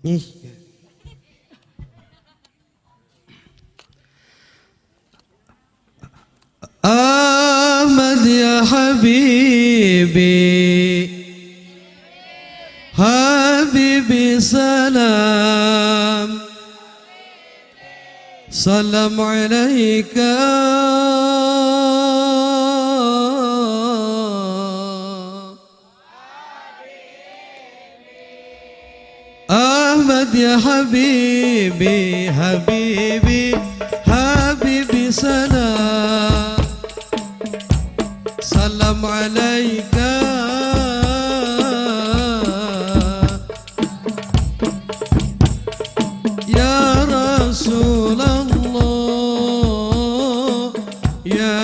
Ih. Ahmad ya Habibi, Habibi salam, salam alaika. Ahmad ya Habibi, Habibi, Habibi salam, salam alaika. Ya Rasulullah, ya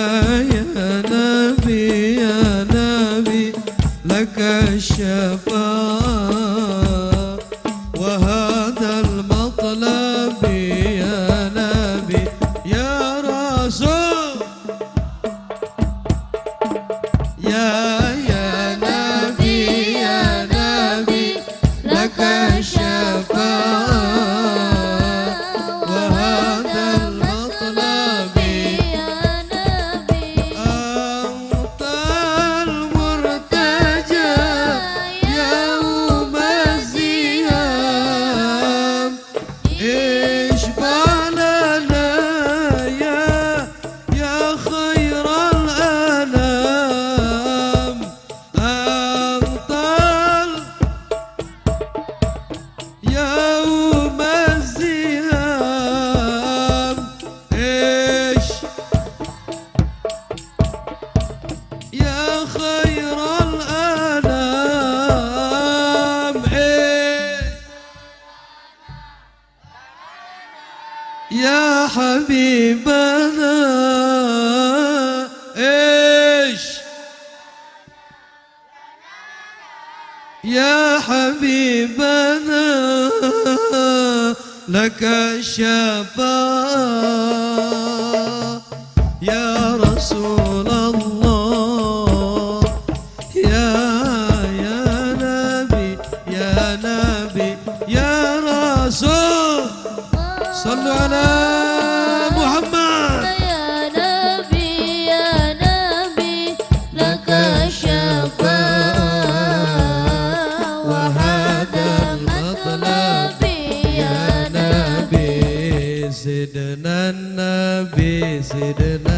Nabi, ya Nabi, laka syafaat. وهذا المطلب يا نبي يا رسول يا نبي يا نبي لك الشفاعة وهذا المطلب يا نبي أنت المرتجى يوم الزيام اشفع لنا يا خير الأنام أنت يوم الزيام يا خير الأنام يا حبيبنا يا حبيبنا لك الشفاعة يا رسول الله يا نبي يا نبي يا رسول صلوا على محمد يا نبي لك الشفاعة وهذا المطلب يا نبي سيدنا النبي سيدنا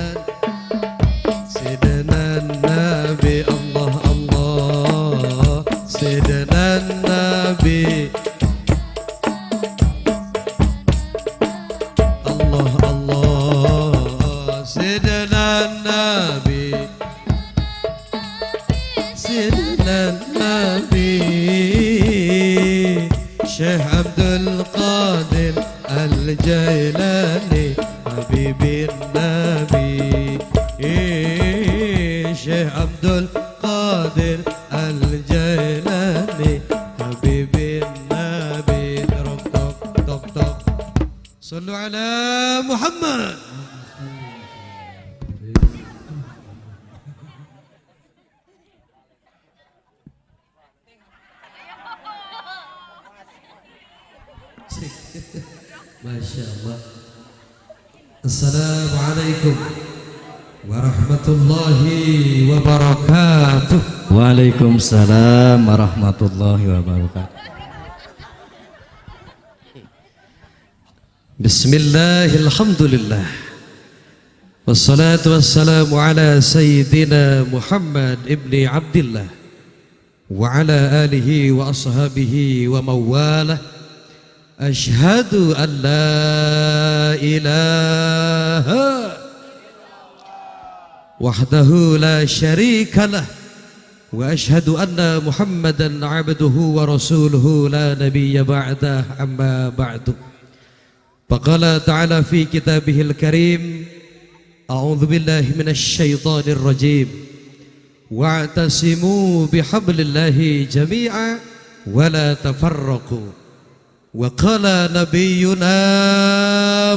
النبي الله الله سيدنا النبي الله الله سيدنا النبي سيدنا النبي شيخ عبد القادر الجيلاني حبيبي النبي شيخ عبد القادر الجيلاني حبيبي النبي طق طق طق طق صلوا على محمد. Masya Allah. Assalamualaikum warahmatullahi wabarakatuh. Waalaikumsalam warahmatullahi wabarakatuh. Bismillahirrahmanirrahim. Wassalatu wassalamu ala sayyidina Muhammad ibni Abdillah wa ala alihi wa ashabihi wa mawalah. Ashhadu an la ilaha wahdahu la syarika lah wa ashhadu anna Muhammadan abduhu wa rasuluhu la nabiyya ba'dah amma ba'du. Faqala ta'ala fi kitabihil karim a'udzu billahi minasy syaithanir rajim wa'tasimu bihablillahi jami'a wa la tafarraqu. Wa qala nabiyyuna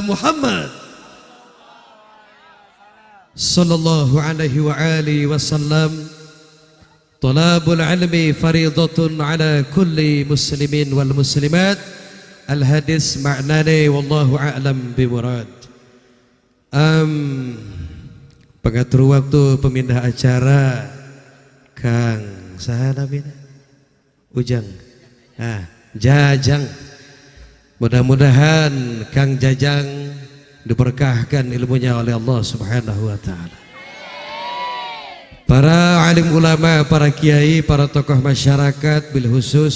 Muhammad sallallahu alaihi wa alihi wasallam talabul ilmi faridatun ala kulli muslimin wal muslimat al-hadis maknane wallahu a'lam bimurad. Pengatur waktu pemindah acara Kang saha namina? Ujang. Jajang. Mudah-mudahan Kang Jajang diberkahkan ilmunya oleh Allah Subhanahu wa taala. Para alim ulama, para kiai, para tokoh masyarakat, bil khusus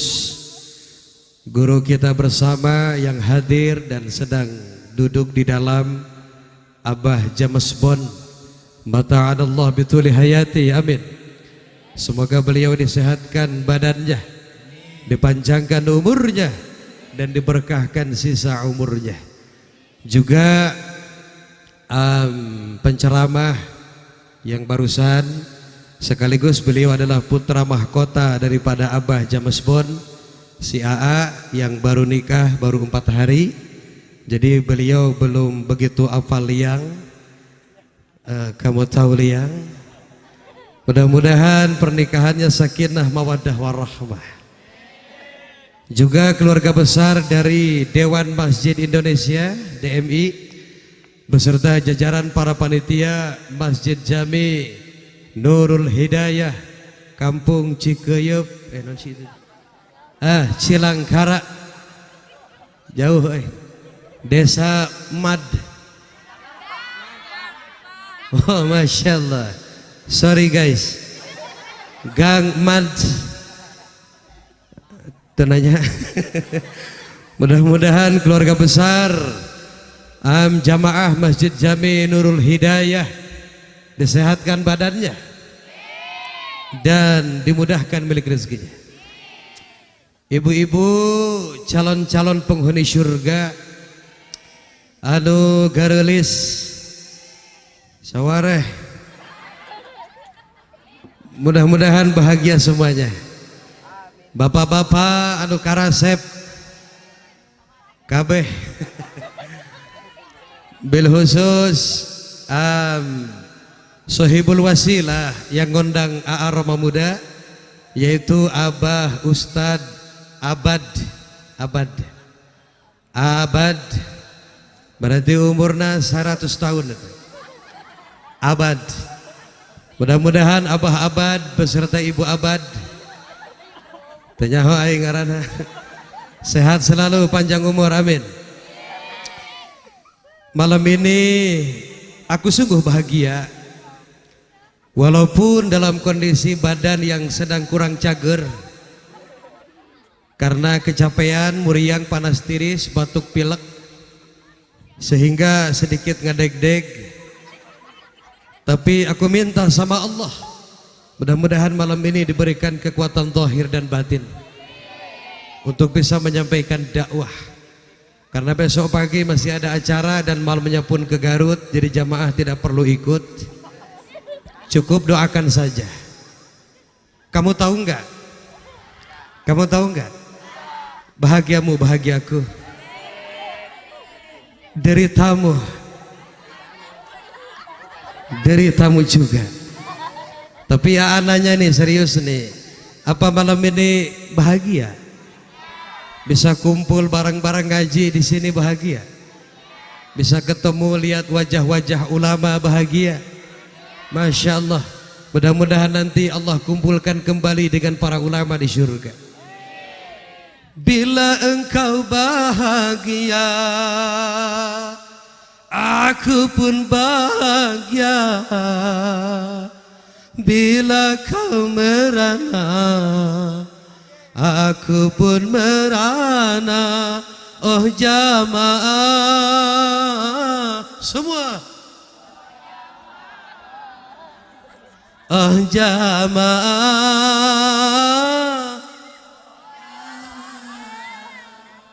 guru kita bersama yang hadir dan sedang duduk di dalam, Abah Jamesbon, mata'adallah bituli hayati, amin. Semoga beliau disehatkan badannya, dipanjangkan umurnya, dan diberkahkan sisa umurnya. Juga penceramah yang barusan, sekaligus beliau adalah putra mahkota daripada Abah Jamesbon, si AA yang baru nikah baru 4 hari. Jadi beliau belum begitu hafal liang. Kamu tahu liang. Mudah-mudahan pernikahannya sakinah mawaddah warahmah. Juga keluarga besar dari Dewan Masjid Indonesia DMI beserta jajaran para panitia Masjid Jami Nurul Hidayah Kampung Cikeyup Cilangkara jauh Desa Mad. Oh Masya Allah, sorry guys, Gang Mad tenanya. Mudah-mudahan keluarga besar jamaah Masjid Jami Nurul Hidayah disehatkan badannya dan dimudahkan milik rezekinya. Ibu-ibu calon-calon penghuni surga anu garelis sawareh, mudah-mudahan bahagia semuanya. Bapak-bapak anu karasep kabeh bil khusus sohibul wasilah yang ngondang AA Roma Muda, yaitu Abah Ustad Abad berarti umurna 100 tahun. Abad, mudah-mudahan Abah Abad beserta Ibu Abad tenyaho aing ngaranna sehat selalu, panjang umur, amin. Malam ini aku sungguh bahagia walaupun dalam kondisi badan yang sedang kurang cager karena kecapean, muriang, panas tiris, batuk pilek, sehingga sedikit ngedeg-deg. Tapi aku minta sama Allah, mudah-mudahan malam ini diberikan kekuatan zahir dan batin untuk bisa menyampaikan dakwah. Karena besok pagi masih ada acara dan malamnya pun ke Garut, jadi jamaah tidak perlu ikut. Cukup doakan saja. Kamu tahu enggak? Kamu tahu enggak? Bahagiamu bahagiaku, deritamu deritamu juga. Tapi ya anaknya nih serius nih, apa malam ini bahagia? Bisa kumpul bareng-bareng ngaji di sini bahagia? Bisa ketemu lihat wajah-wajah ulama bahagia? Masya Allah. Mudah-mudahan nanti Allah kumpulkan kembali dengan para ulama di surga. Bila engkau bahagia, aku pun bahagia. Bila kau merana, aku pun merana. Oh jamaah semua, oh jamaah,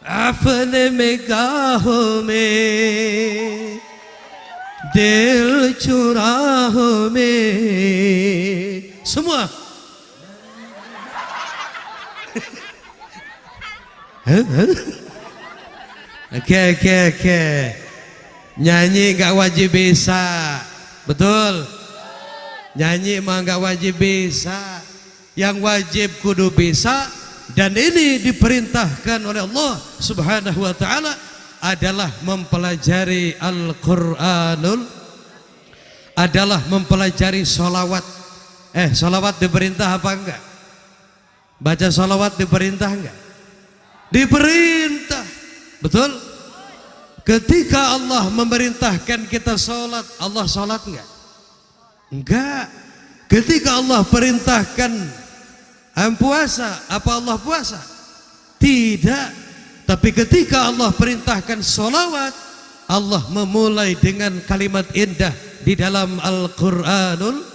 अपने निगाहों में दिल चुराहों में semua. Oke. Nyanyi gak wajib bisa, betul? Nyanyi mah gak wajib bisa. Yang wajib kudu bisa Dan ini diperintahkan oleh Allah Subhanahu wa taala adalah mempelajari Al-Qur'anul, adalah mempelajari sholawat. Sholawat diperintah apa enggak? Baca sholawat diperintah enggak? Diperintah. Betul? Ketika Allah memerintahkan kita sholat, Allah sholat enggak? Enggak. Ketika Allah perintahkan puasa, apa Allah puasa? Tidak. Tapi ketika Allah perintahkan sholawat, Allah memulai dengan kalimat indah di dalam Al-Qur'anul,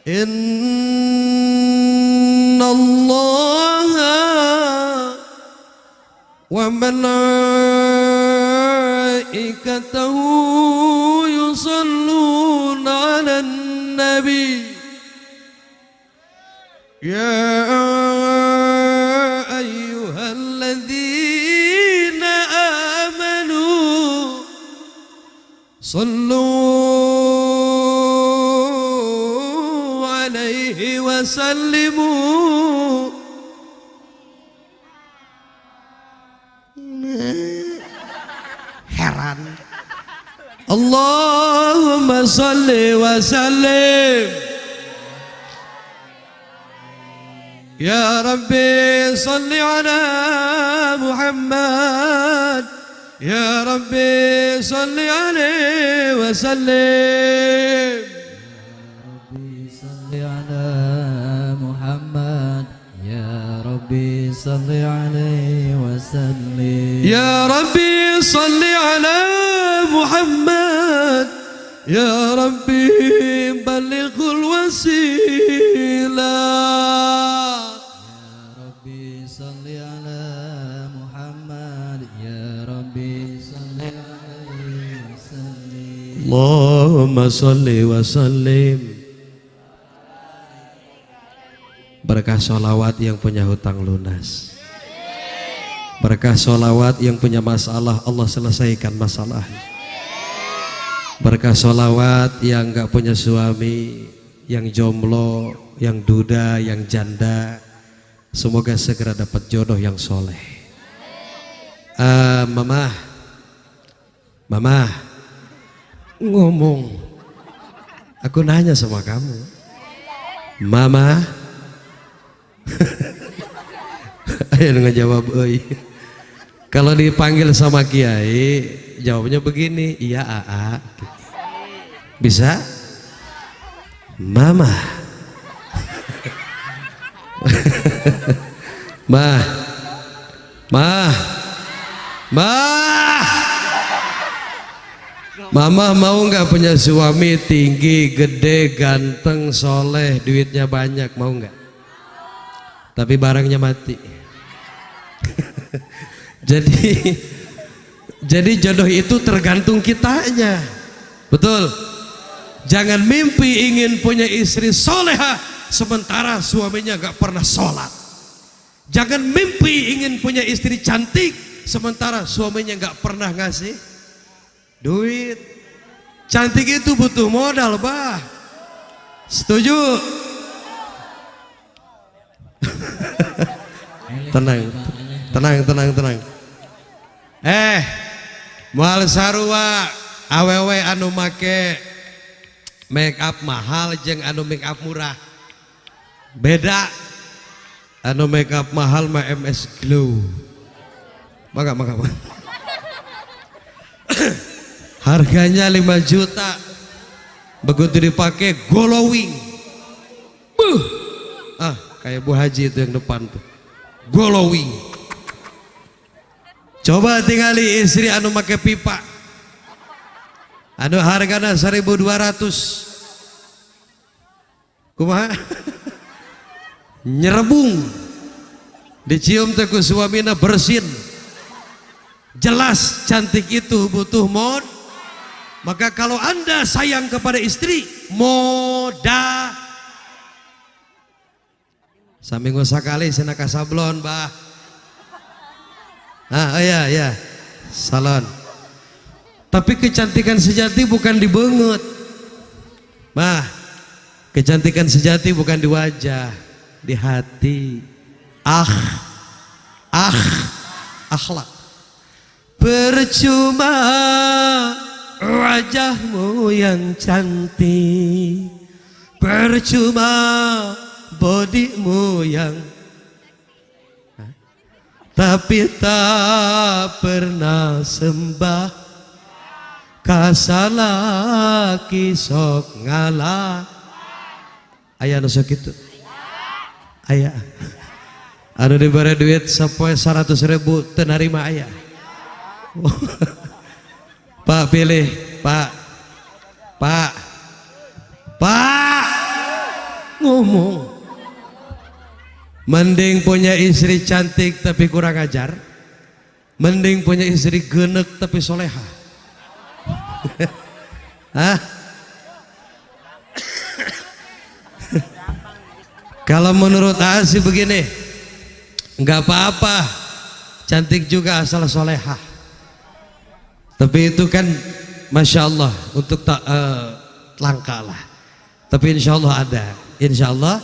Innallaha wa malaikatahu yusalluna 'alan nabi ya ayyuhalladzina amanu sallu alaihi wa sallimu heran. Allahumma salli wa sallim Ya Rabbi salli ala Muhammad Ya Rabbi salli alaihi wa sallim Salli ala Muhammad Ya Rabbi salli alaihi wa sallim Ya Rabbi salli ala Muhammad Ya Rabbi balighul wasilah Salli ala Muhammad Ya Rabbi salli alaihi wa sallim Allahumma salli wa sallim. Berkah sholawat yang punya hutang lunas, berkah sholawat yang punya masalah Allah selesaikan masalahnya, berkah sholawat yang gak punya suami, yang jomblo, yang duda, yang janda, semoga segera dapat jodoh yang soleh. Mama ngomong, aku nanya sama kamu, Mama. Ayo ngejawab, kalau dipanggil sama kiai jawabnya begini, iya aa. Bisa? Mama. Mah, Mama mau nggak punya suami tinggi, gede, ganteng, soleh, duitnya banyak, mau nggak? Tapi barangnya mati. Jadi jodoh itu tergantung kitanya, betul? Jangan mimpi ingin punya istri soleha sementara suaminya gak pernah sholat. Jangan mimpi ingin punya istri cantik sementara suaminya gak pernah ngasih duit. Cantik itu butuh modal, bah. Setuju? Tenang. Moal sarua awewe anu make make up mahal jeung anu make up murah beda. Anu make up mahal mah MS Glow. Maka. Harganya 5 juta. Begitu dipakai glowing. Kayak Bu Haji itu yang depan tuh. Glowing. Coba tinggali istri anu make pipa. Anu hargana 1.200. Kumaha? Nyerebung. Dicium teh ku suamina bersin. Jelas cantik itu butuh mod. Maka kalau Anda sayang kepada istri, moda. Saminggu sakali cenah ka sablon, bah. Iya. Salon. Tapi kecantikan sejati bukan dibengut. Kecantikan sejati bukan di wajah, di hati. akhlak. Percuma wajahmu yang cantik, percuma bodimu yang, tapi tak pernah sembah kasalaki sok ngalah. Aya nu sok kitu. Aya. Anu dibere duit sapoe 100.000 teu narima aya. Pak pilih, Pak. Ngomong. Mending punya istri cantik tapi kurang ajar, mending punya istri genek tapi soleha. Hah? Kalau menurut Asi begini, nggak apa-apa, cantik juga asal soleha. Tapi itu kan masya Allah untuk langka lah. Tapi insya Allah ada, insya Allah.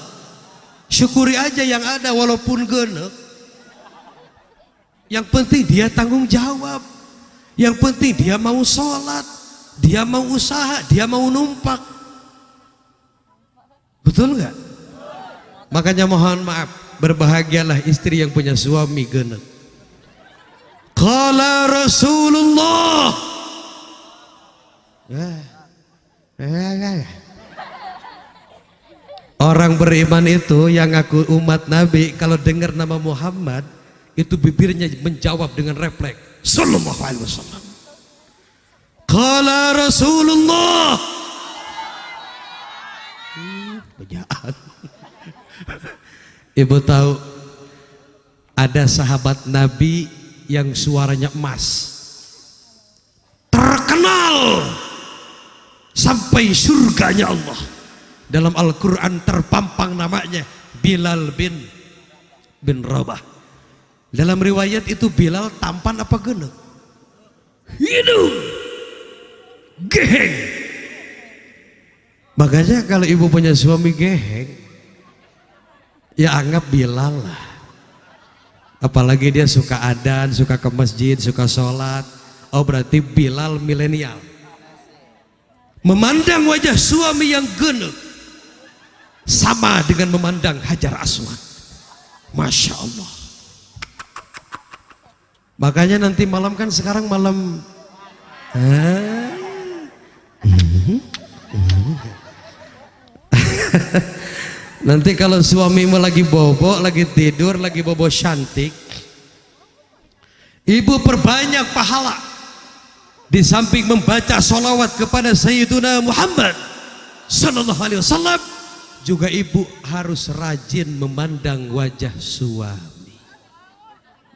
Syukuri aja yang ada walaupun genek. Yang penting dia tanggung jawab. Yang penting dia mau sholat, dia mau usaha, dia mau numpak. Betul nggak? Makanya mohon maaf, berbahagialah istri yang punya suami genek. Qala Rasulullah. Orang beriman itu yang ngaku umat Nabi kalau dengar nama Muhammad itu bibirnya menjawab dengan refleks sallallahu alaihi wasallam. Qala Rasulullah. Bejaan. Ibu tahu ada sahabat Nabi yang suaranya emas, terkenal sampai surganya Allah. Dalam Al-Quran terpampang namanya Bilal bin Rabah. Dalam riwayat itu Bilal tampan apa genek? Hidung geheng. Makanya kalau ibu punya suami geheng, ya anggap Bilal lah. Apalagi dia suka adzan, suka ke masjid, suka sholat. Oh berarti Bilal milenial. Memandang wajah suami yang genek sama dengan memandang Hajar Aswad. Masya Allah. Makanya nanti malam kan sekarang malam nanti kalau suamimu lagi bobo, lagi tidur, lagi bobo cantik, ibu perbanyak pahala. Di samping membaca sholawat kepada Sayyiduna Muhammad sallallahu alaihi wasallam, juga ibu harus rajin memandang wajah suami.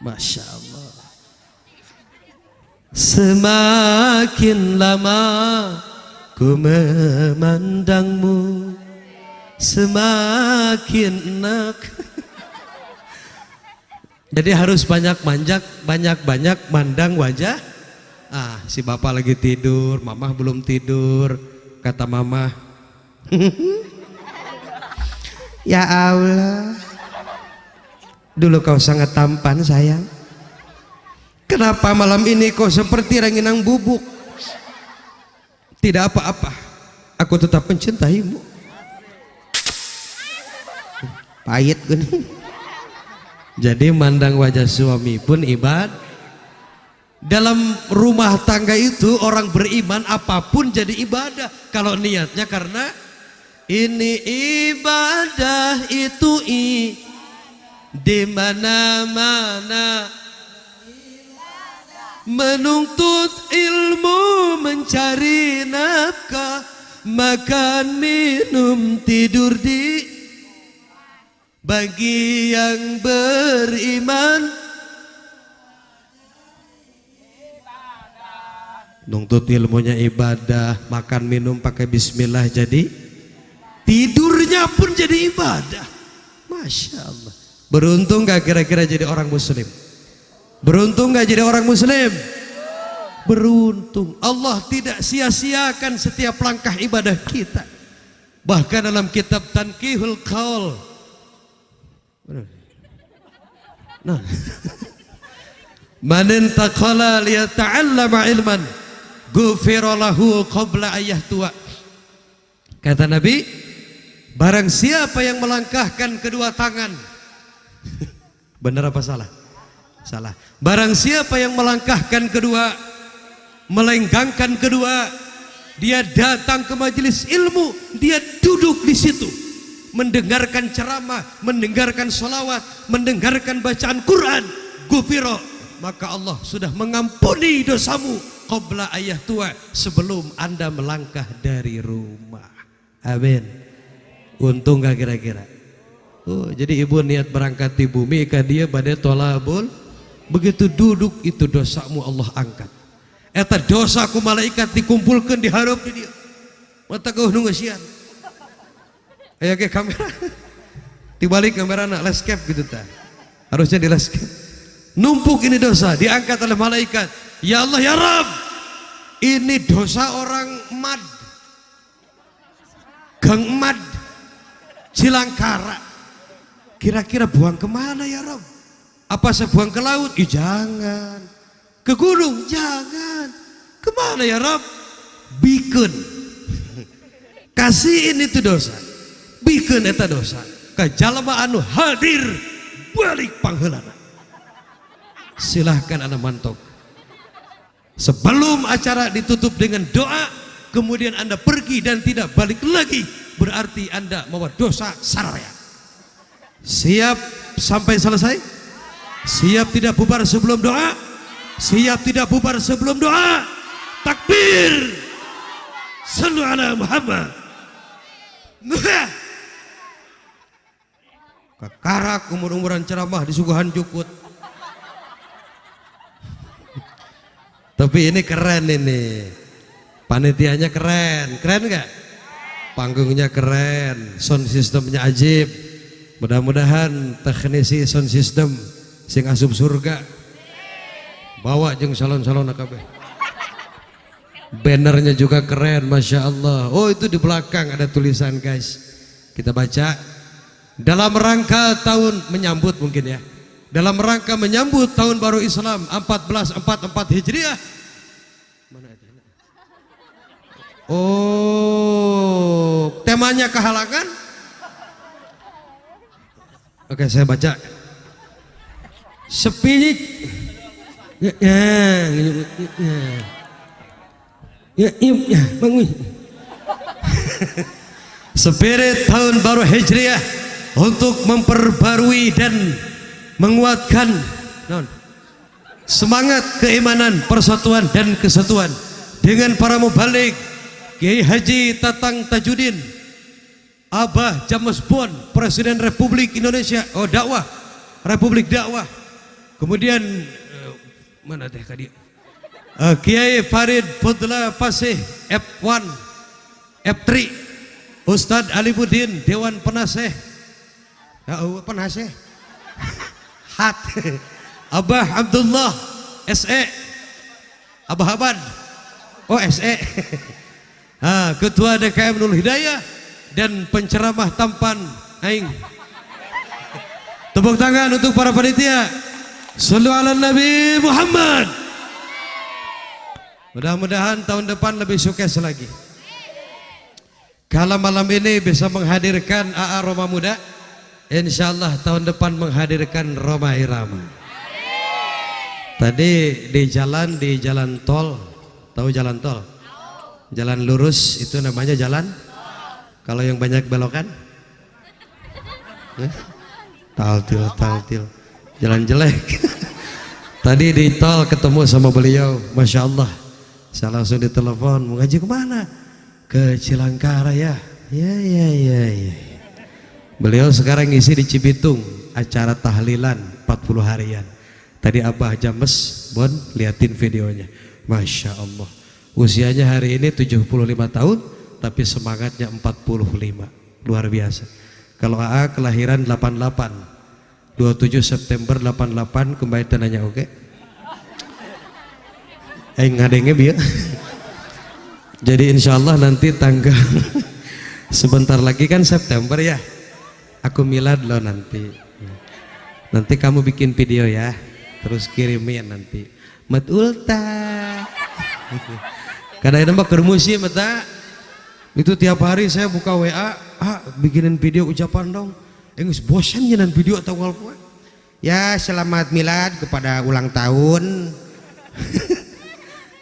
Masya Allah. Semakin lama ku memandangmu, semakin enak. Jadi harus banyak mandang wajah. Si bapak lagi tidur, mamah belum tidur. Kata mamah, ya Allah, dulu kau sangat tampan sayang. Kenapa malam ini kau seperti ranginang bubuk? Tidak apa-apa, aku tetap mencintaimu. Pahit kan? Jadi mandang wajah suami pun ibadah. Dalam rumah tangga itu orang beriman apapun jadi ibadah. Kalau niatnya karena ini ibadah, itu di mana-mana menuntut ilmu, mencari nafkah, makan minum tidur di. Bagi yang beriman nuntut ilmunya ibadah, makan minum pakai bismillah, jadi tidurnya pun jadi ibadah. Masya Allah. Beruntung gak kira-kira jadi orang muslim? Beruntung gak jadi orang muslim? Beruntung. Allah tidak sia-siakan setiap langkah ibadah kita. Bahkan dalam kitab Tankihul Qaul, Nah. Man intaqala liyata'allama ilman ghufira lahu qabla ayah tua. Kata Nabi, barang siapa yang melangkahkan kedua tangan. Benar apa salah? Salah. Barang siapa yang melangkahkan kedua, melenggangkan kedua, dia datang ke majelis ilmu, dia duduk di situ, mendengarkan ceramah, mendengarkan sholawat, mendengarkan bacaan Quran, gufiro, maka Allah sudah mengampuni dosamu qabla ayah tua, sebelum anda melangkah dari rumah. Amin. Untung gak kira-kira? Oh, jadi ibu niat berangkat di bumi, ke dia badai tolabul, begitu duduk itu dosamu Allah angkat. Eta dosaku malaikat dikumpulkan diharap di dia. Mata kau nunggu sian. Ayo ke kamera. Dibalik kamera nak landscape gitu ta. Harusnya di landscape. Numpuk ini dosa diangkat oleh malaikat. Ya Allah ya Rabb, ini dosa orang Mad, Gang Mad, Cilangkara. Kira-kira buang kemana ya Rabb? Apa saya buang ke laut? Jangan. Ke gunung? Jangan. Kemana ya Rabb? Bikin. Kasihin itu dosa. Bikin eta dosa. Kajalma anu hadir balik pangheulana. Silahkan anda mantok. Sebelum acara ditutup dengan doa, kemudian anda pergi dan tidak balik lagi, berarti anda membawa dosa saraya. Siap sampai selesai? Siap tidak bubar sebelum doa? Siap tidak bubar sebelum doa? Takbir! Sallu ala Muhammad. Kekarak umur-umuran ceramah di Suguhan Jukut. Tapi ini keren ini. Panitianya keren. Keren gak? Panggungnya keren. Sound systemnya ajib. Mudah-mudahan teknisi sound system sing asup surga bawa jeung salon-salon kabeh. Bannernya juga keren, Masya Allah. Oh itu di belakang ada tulisan guys. Kita baca. Dalam rangka tahun menyambut mungkin ya. Dalam rangka menyambut tahun baru Islam 1444 Hijriah. Mana itu? Oh, temanya kehalangan. Oke, saya baca. Spirit bangun. Spirit tahun baru Hijriah untuk memperbarui dan menguatkan semangat keimanan, persatuan dan kesatuan dengan para mubalik Kiai Haji Tatang Tajudin, Abah James Bond, Presiden Republik Indonesia, dakwah, Republik Dakwah. Kemudian mana teh kadi? Kiai Farid Fadla Fasih F1, F3, Ustadz Alibuddin Dewan Penasih, Penasih, Hat, Abah Abdullah SE, Abah Abad, SE, Ketua DKM Nurul Hidayah, dan penceramah tampan aing. Tepuk tangan untuk para panitia. Shallu ala Nabi Muhammad. Mudah-mudahan tahun depan lebih sukses lagi. Kalau malam ini bisa menghadirkan AA Roma Muda, insyaallah tahun depan menghadirkan Roma Irama. Tadi di jalan tol, tahu jalan tol? Jalan lurus itu namanya jalan. Kalau yang banyak belokan, taltil, jalan jelek. Tadi di tol ketemu sama beliau, Masya Allah. Saya langsung ditelepon, mau ngaji kemana? Ke Cilangkara ya. Ya. Beliau sekarang ngisi di Cibitung, acara tahlilan 40 harian. Tadi Abah James Bon liatin videonya, Masya Allah. Usianya hari ini 75 tahun. Tapi semangatnya 45, luar biasa. Kalau AA kelahiran 88, 27 September 88, kembali tananya oke. Ngadengnya biar. Jadi insya Allah nanti tanggal sebentar lagi kan September ya. Aku milad loh nanti. Nanti kamu bikin video ya, terus kirimin nanti. Mat ulta. Kadang-kadang mah kermusi mata. Itu tiap hari saya buka WA, bikinin video ucapan dong. Enggak bosan nyenan video tanggal poe. Ya selamat milad kepada ulang tahun.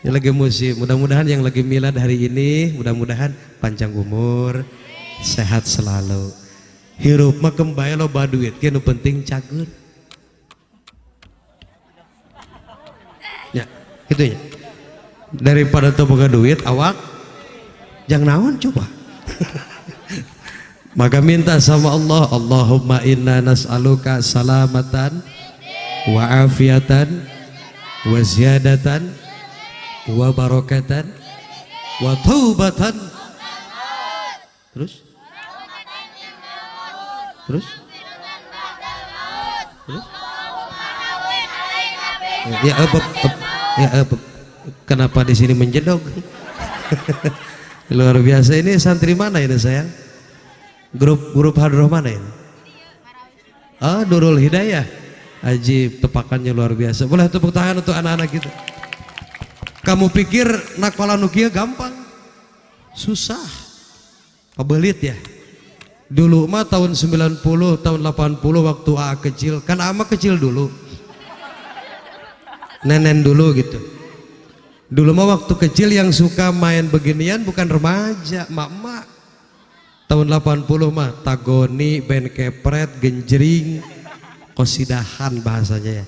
Yang lagi musim, mudah-mudahan yang lagi milad hari ini, mudah-mudahan panjang umur, sehat selalu. Hirup mah kembali lo baduit, kan penting cager. Ya, gitu ya. Daripada tuh boga duit, awak jangan naon coba. Maka minta sama Allah, Allahumma inna nas'aluka salamatan wa afiatan wa ziyadatan wa barakatan wa taubatan. Terus? Terus? Terus? Kenapa di sini menjedok? Luar biasa. Ini santri mana ini sayang? Grup hadroh mana ini? Nurul Hidayah. Ajib, tepakannya luar biasa. Boleh tepuk tangan untuk anak-anak kita. Kamu pikir nakpala nukia gampang? Susah. Pabelit ya. Dulu mah tahun 90, tahun 80 waktu A kecil, kan ama kecil dulu. Nenen dulu gitu. Dulu mah waktu kecil yang suka main beginian bukan remaja, mak-mak. Tahun 80 mah tagoni, band kepret, genjring, kosidahan bahasanya ya.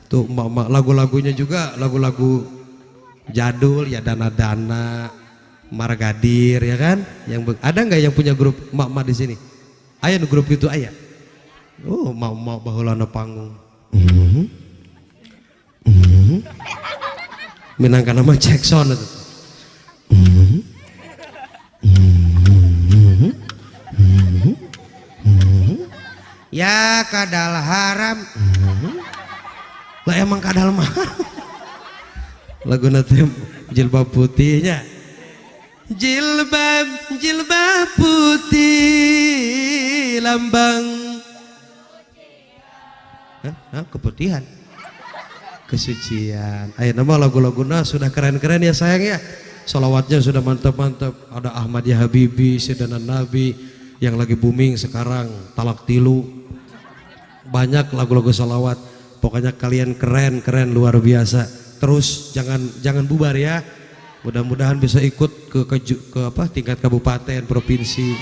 Tuh mak-mak, lagu-lagunya juga lagu-lagu jadul ya, Dana-Dana, Margadir ya kan? Yang ada nggak yang punya grup mak-mak di sini? Aya grup gitu aya. Oh, mak-mak baheulana panggung. Minangkan nama cek sound itu. Ya kadal haram. Lah emang kadal mah. Lagu nanti jilbab putihnya. Jilbab putih lambang keputihan, kesucian. Ayo nama lagu-laguna sudah keren-keren ya sayang ya. Salawatnya sudah mantap-mantap. Ada Ahmad Ya Habibi, Sedanan Nabi yang lagi booming sekarang, Talak Tilu. Banyak lagu-lagu salawat. Pokoknya kalian keren luar biasa. Terus jangan bubar ya. Mudah-mudahan bisa ikut ke tingkat kabupaten, provinsi.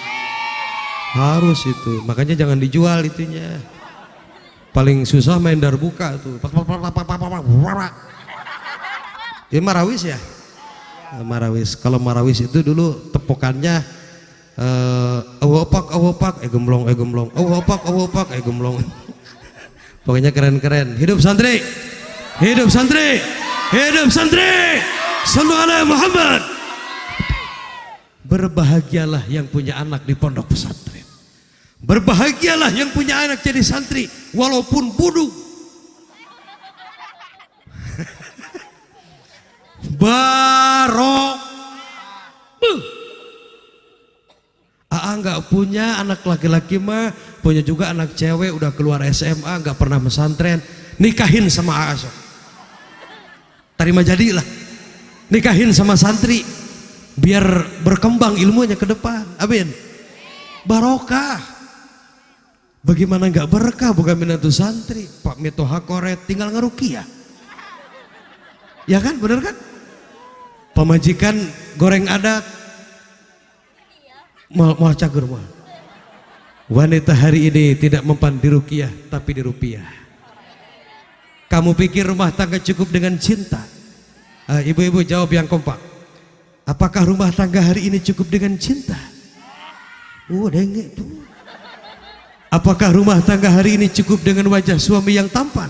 Harus itu. Makanya jangan dijual itunya. Paling susah main darbuka tuh. Ini marawis ya? Marawis. Kalau marawis itu dulu tepokannya awopak, gemblong, awopak, gemblong. Pokoknya keren-keren. Hidup santri. Hidup santri. Hidup santri. Sallu ala Muhammad. Berbahagialah yang punya anak di pondok pesantren. Berbahagialah yang punya anak jadi santri walaupun bodoh. Nggak punya anak laki-laki mah, punya juga anak cewek udah keluar SMA nggak pernah pesantren, nikahin sama Aa sok. Terima jadilah. Nikahin sama santri biar berkembang ilmunya ke depan. Amin. Barokah. Bagaimana nggak berkah bukan minatu santri? Pak Mito Hakoret tinggal ngerukiah. Ya kan, bener kan? Pemajikan goreng adat mal cager mal. Wanita hari ini tidak mempan di rukiah tapi di rupiah. Kamu pikir rumah tangga cukup dengan cinta? Ibu-ibu jawab yang kompak. Apakah rumah tangga hari ini cukup dengan cinta? Dengek tuh. Apakah rumah tangga hari ini cukup dengan wajah suami yang tampan?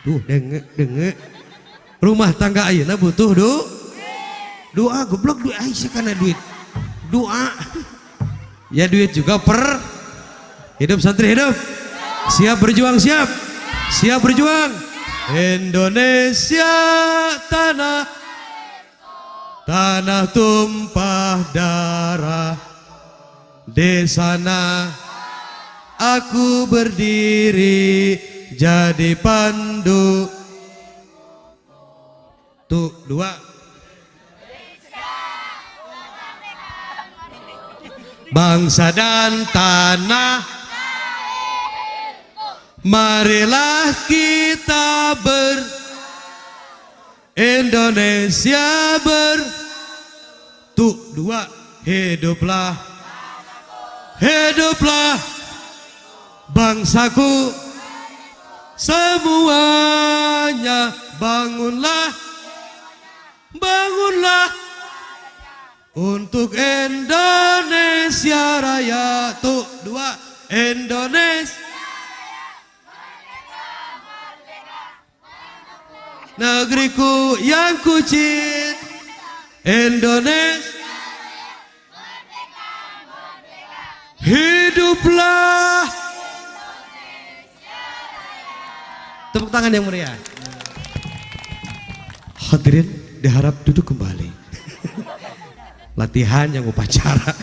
Dengek. Rumah tangga ayeuna butuh doa, goblok duit sih karena duit. Doa. Ya duit juga hidup santri hidup. Siap berjuang siap. Siap berjuang. Indonesia tanah tumpah darah, di sana aku berdiri jadi pandu. Tuh, 2. Bangsa dan tanah, marilah kita Indonesia Tuh, 2. Hiduplah, hiduplah bangsaku semuanya, bangunlah, bangunlah untuk Indonesia Raya. Tuh, 2. Indonesia, negeriku yang kucinta, Indonesia, hiduplah. Tepuk tangan yang meriah. Hadirin diharap duduk kembali. Latihan yang upacara.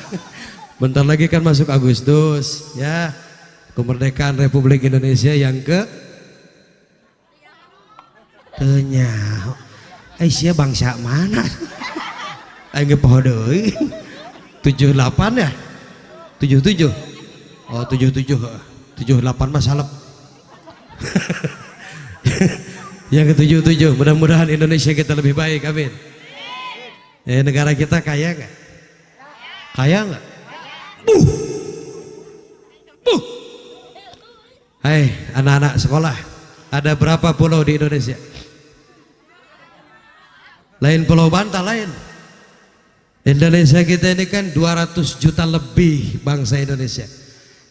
Bentar lagi kan masuk Agustus ya. Kemerdekaan Republik Indonesia yang ke Tenya. Sia bangsa mana? Aing poho deui. 78 ya? 77. Oh, 77. 78 mah salep. Yang ke-77, mudah-mudahan Indonesia kita lebih baik, amin. Negara kita kaya nggak? Kaya nggak? Hai anak-anak sekolah, ada berapa pulau di Indonesia? Lain Pulau Bantal lain. Indonesia kita ini kan 200 juta lebih bangsa Indonesia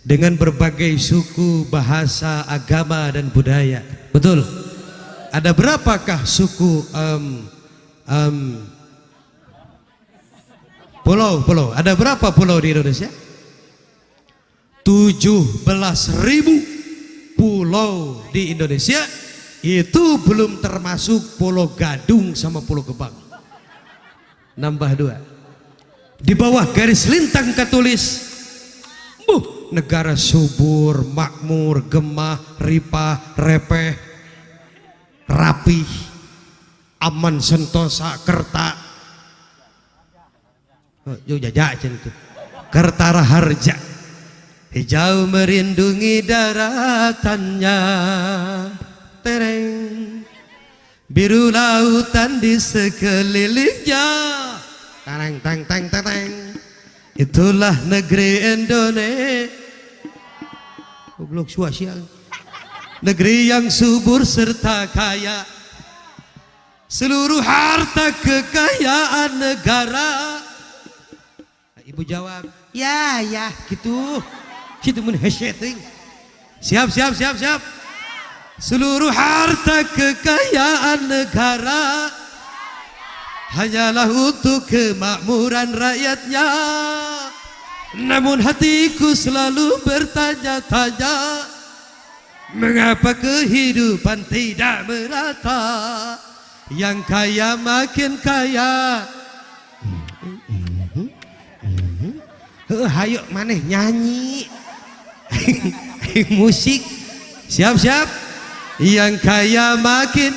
dengan berbagai suku, bahasa, agama dan budaya. Betul? Ada berapakah suku pulau? Ada berapa pulau di Indonesia? 17.000 pulau di Indonesia. Itu belum termasuk Pulau Gadung sama Pulau Gebang. Nambah 2. Di bawah garis lintang katulis negara subur, makmur, gemah, ripah, repeh, rapih, aman, sentosa, kerta. Yo jajak itu. Kertara harja. Hijau merindungi daratannya. Tereng. Biru lautan di sekelilingnya. Tareng tang tang tang. Itulah negeri Indonesia. Goblok suasia. Negeri yang subur serta kaya. Seluruh harta kekayaan negara. Ibu jawab, ya gitu. Gitu menheseting. Siap. Seluruh harta kekayaan negara hanyalah untuk kemakmuran rakyatnya. Namun hatiku selalu bertanya-tanya, mengapa kehidupan tidak merata? Yang kaya makin kaya. Hayo maneh nyanyi. Musik. Siap. Yang kaya makin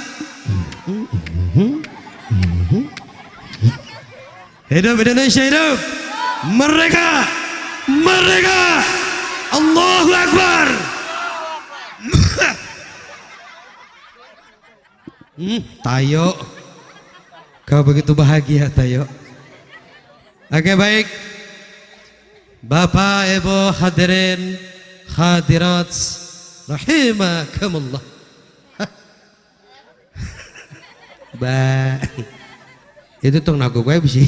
hidup Indonesia, hidup merdeka, Allahu Akbar. Tayo, kau begitu bahagia Tayo. Oke, baik Bapak Ibu hadirin hadirat rahimakumullah. Itu tong nago gue sih.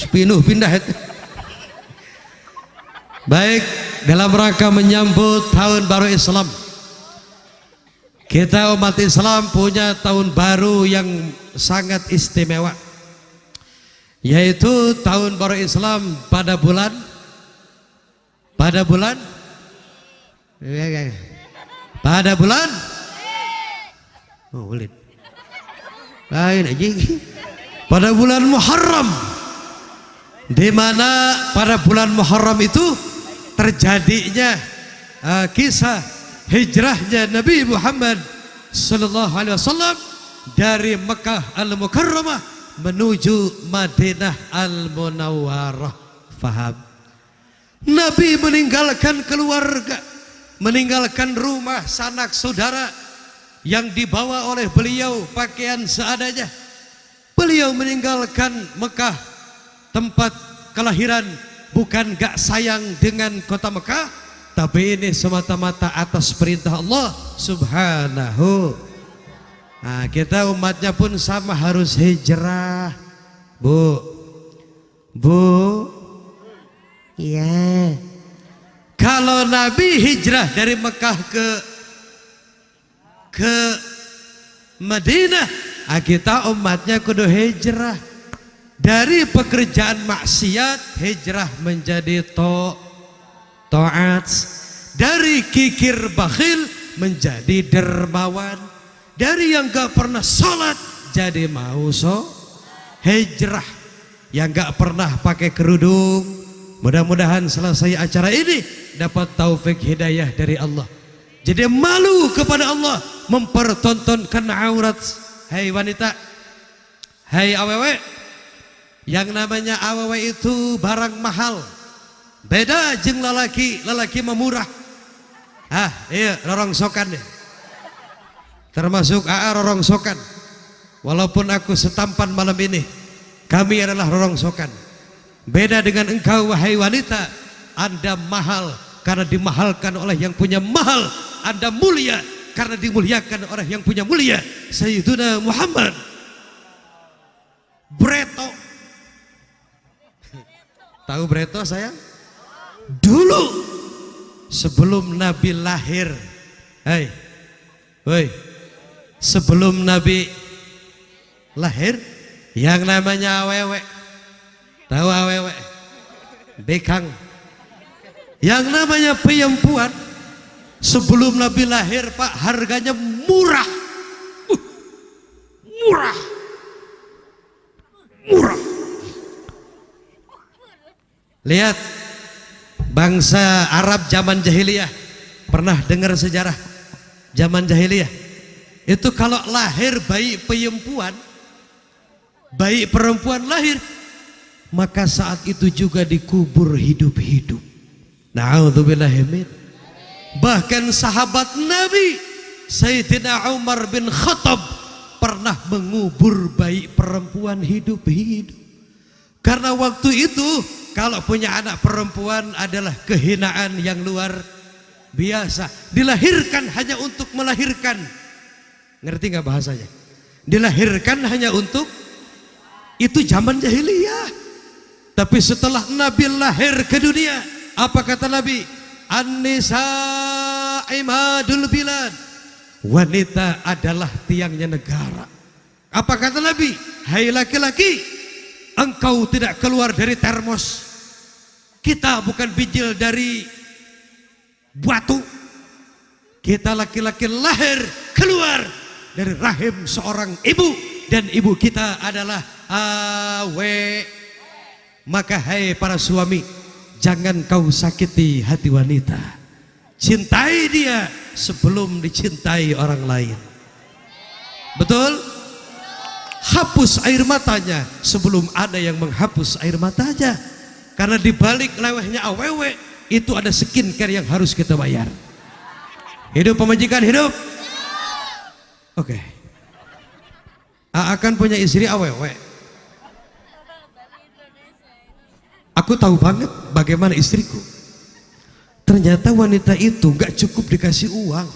Pindah. Baik, dalam rangka menyambut tahun baru Islam, kita umat Islam punya tahun baru yang sangat istimewa, yaitu tahun baru Islam pada bulan Maulid. Lain aja. Pada bulan Muharram, di mana pada bulan Muharram itu terjadinya kisah hijrahnya Nabi Muhammad sallallahu alaihi wasallam dari Mekah Al-Mukarramah menuju Madinah Al-Munawwarah. Faham? Nabi meninggalkan keluarga, meninggalkan rumah sanak saudara yang dibawa oleh beliau pakaian seadanya. Beliau meninggalkan Mekah, tempat kelahiran, bukan gak sayang dengan kota Mekah, tapi ini semata-mata atas perintah Allah subhanahu. Nah, kita umatnya pun sama, harus hijrah. Bu, ya. Kalau Nabi hijrah dari Mekah ke Madinah, kita umatnya kudu hijrah dari pekerjaan maksiat, hijrah menjadi taat, dari kikir bakhil menjadi dermawan, dari yang gak pernah sholat jadi mau hijrah, yang gak pernah pakai kerudung. Mudah-mudahan selesai acara ini dapat taufik hidayah dari Allah, jadi malu kepada Allah mempertontonkan aurat. Hai wanita, hai awewe, yang namanya awewe itu barang mahal, beda jeung lalaki. Lalaki memurah. Iya rorongsokan ya, termasuk AA rorongsokan. Walaupun aku setampan malam ini, kami adalah rorongsokan. Beda dengan engkau wahai wanita, Anda mahal karena dimahalkan oleh yang punya mahal. Anda mulia karena dimuliakan oleh yang punya mulia, Sayyiduna Muhammad. Breto, tahu Breto sayang? Dulu sebelum Nabi lahir, sebelum Nabi lahir, yang namanya awewe, tahu awewe? Bekang. Yang namanya perempuan sebelum Nabi lahir, Pak, harganya murah. Murah. Lihat bangsa Arab zaman jahiliyah. Pernah dengar sejarah zaman jahiliyah? Itu kalau lahir bayi perempuan lahir, maka saat itu juga dikubur hidup-hidup. Na'udzubillahimin. Bahkan sahabat Nabi Sayyidina Umar bin Khattab pernah mengubur bayi perempuan hidup-hidup. Karena waktu itu kalau punya anak perempuan adalah kehinaan yang luar biasa. Dilahirkan hanya untuk melahirkan. Ngerti gak bahasanya? Dilahirkan hanya untuk, itu zaman jahiliyah. Tapi setelah Nabi lahir ke dunia, apa kata Nabi? An-nisa imadul bilad. Wanita adalah tiangnya negara. Apa kata Nabi? Hai laki-laki, engkau tidak keluar dari termos. Kita bukan bijil dari batu. Kita laki-laki lahir keluar dari rahim seorang ibu, dan ibu kita adalah awe. Maka hai para suami, jangan kau sakiti hati wanita. Cintai dia sebelum dicintai orang lain. Betul? Hapus air matanya sebelum ada yang menghapus air matanya. Karena di balik lewehnya awewe itu ada skincare yang harus kita bayar. Hidup pemajikan, hidup. Oke. Akan punya istri awewe. Aku tahu banget bagaimana istriku. Ternyata wanita itu gak cukup dikasih uang,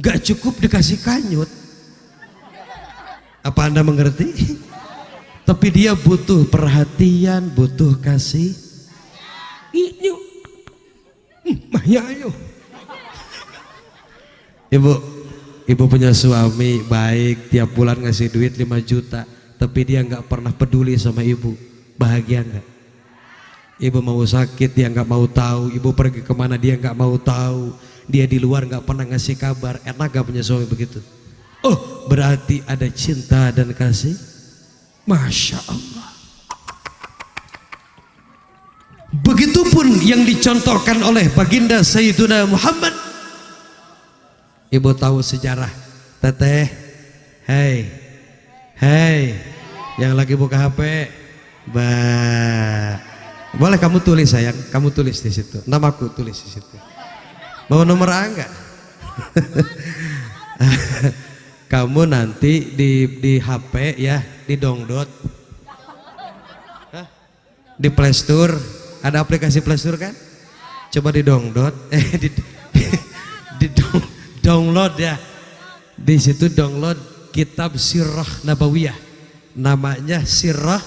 gak cukup dikasih kanyut. Apa Anda mengerti? Tapi dia butuh perhatian, butuh kasih. Ayo. Ibu punya suami baik, tiap bulan ngasih duit 5 juta, tapi dia gak pernah peduli sama ibu. Bahagia gak? Ibu mau sakit dia nggak mau tahu, ibu pergi kemana dia nggak mau tahu, dia di luar nggak pernah ngasih kabar. Enak gak punya suami begitu? Oh, berarti ada cinta dan kasih. Masya Allah. Begitupun yang dicontohkan oleh baginda Sayyiduna Muhammad Ibu tahu sejarah. Teteh, hei, hei, yang lagi buka HP, boleh kamu tulis sayang, kamu tulis di situ, namaku tulis di situ. Mau nomor A enggak? Kamu nanti di HP ya, di download, di Play Store, ada aplikasi Play Store kan? Coba di download, download ya. Di situ download kitab Sirah Nabawiyah, namanya Sirah.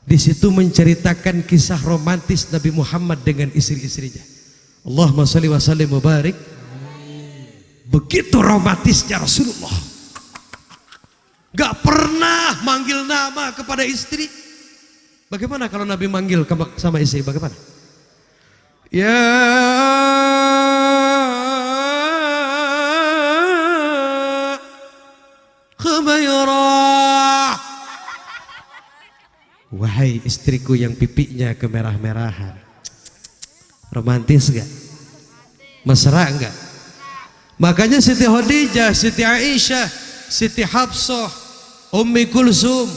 Di situ menceritakan kisah romantis Nabi Muhammad dengan istri-istrinya. Allahumma sholli wa sallim wa barik. Begitu romantisnya Rasulullah. Gak pernah manggil nama kepada istri. Bagaimana kalau Nabi manggil sama istri? Bagaimana? Ya Khumairah, wahai istriku yang pipinya kemerah-merahan. Romantis gak? Mesra enggak? Makanya Siti Khadijah, Siti Aisyah, Siti Hafsah, Ummi Kulsum,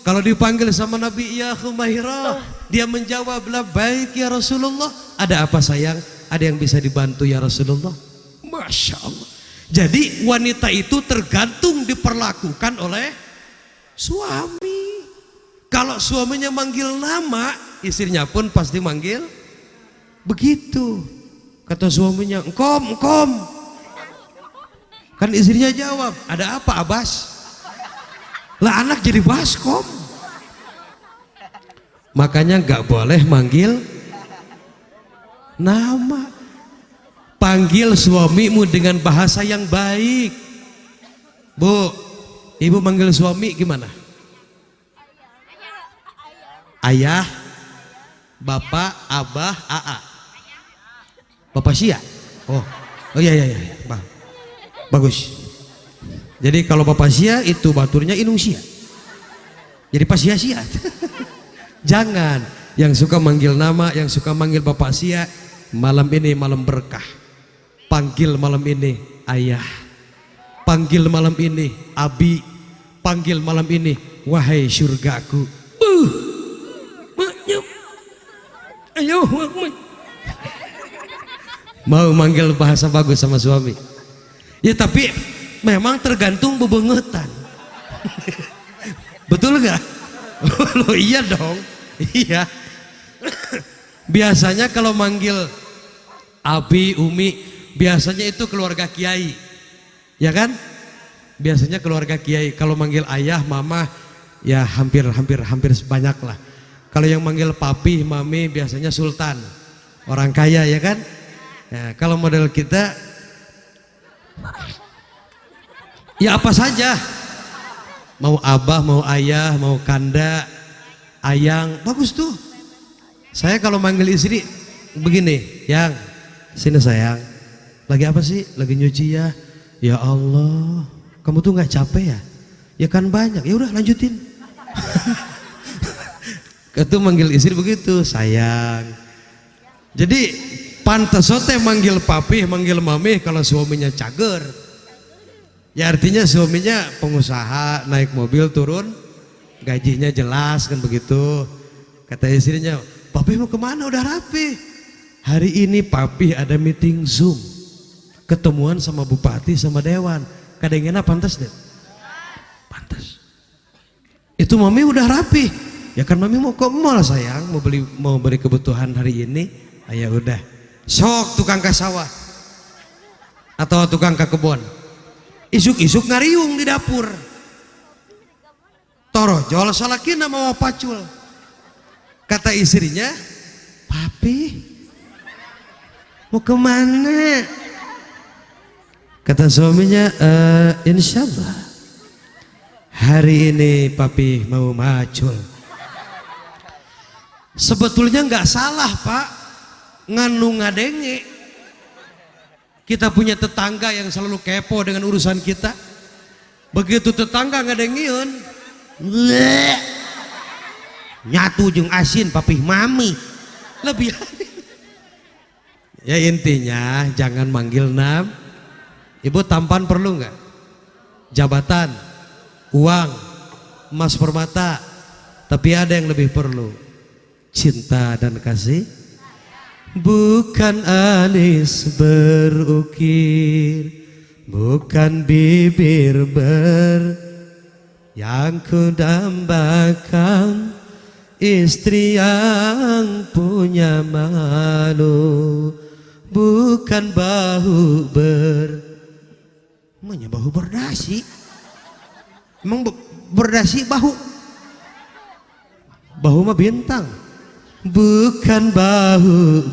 kalau dipanggil sama Nabi ya Khumairah, dia menjawab labbaik ya Rasulullah. Ada apa sayang? Ada yang bisa dibantu ya Rasulullah? Masya Allah. Jadi wanita itu tergantung diperlakukan oleh suami. Kalau suaminya manggil nama, istrinya pun pasti manggil begitu. Kata suaminya, engkom, engkom. Kan istrinya jawab, ada apa Abbas? Lah anak jadi baskom. Makanya nggak boleh manggil nama. Panggil suamimu dengan bahasa yang baik. Bu, ibu manggil suami gimana? Ayah, bapak, abah, aa. Bapak Sia. Oh iya. Bagus. Jadi kalau Bapak Sia itu baturnya Inung Sia. Jadi pas sia-sia. Jangan. Yang suka manggil nama, yang suka manggil Bapak Sia, malam ini malam berkah. Panggil malam ini ayah. Panggil malam ini abi. Panggil malam ini wahai surgaku. Ayo. Mau manggil bahasa bagus sama suami. Ya tapi memang tergantung bebengetan. Betul gak? Loh iya dong. Iya. Biasanya kalau manggil abi, umi, biasanya itu keluarga kiai. Ya kan? Biasanya keluarga kiai. Kalau manggil ayah, mama, ya hampir sebanyak lah. Kalau yang manggil papi, mami biasanya sultan. Orang kaya ya kan? Nah, kalau model kita ya apa saja. Mau abah, mau ayah, mau kanda, ayang, bagus tuh. Saya kalau manggil istri begini, yang sini sayang, lagi apa sih? Lagi nyuci ya. Ya Allah, kamu tuh nggak capek ya? Ya kan banyak. Ya udah lanjutin. Itu manggil istri begitu, sayang. Jadi pantas sote manggil papi, manggil mami kalau suaminya cager. Ya artinya suaminya pengusaha, naik mobil turun, gajinya jelas kan begitu. Kata istrinya, papi mau kemana? Udah rapi. Hari ini papi ada meeting Zoom, ketemuan sama bupati sama dewan. Kadang-kadang pantas deh. Pantas. Itu mami udah rapi. Ya kan mami mau ke mall sayang, mau beli kebutuhan hari ini. Ya udah. Sok tukang ke sawah atau tukang ke kebun. Isuk-isuk ngariung di dapur. Torojol salakina mau pacul. Kata istrinya, papi mau kemana? Kata suaminya, insya Allah hari ini papi mau macul. Sebetulnya nggak salah pak, nganu ngadenge. Kita punya tetangga yang selalu kepo dengan urusan kita. Begitu tetangga ngadengieun, nyatu jeung asin papih mami. Lebih. Ya intinya jangan manggil Ibu tampan perlu nggak? Jabatan, uang, emas permata. Tapi ada yang lebih perlu, cinta dan kasih. Bukan alis berukir, bukan bibir yang ku dambakan, istri yang punya malu. Bukan bahu Emangnya bahu berdasi? Emang berdasi bahu? Bahu mah bintang. Bukan bahu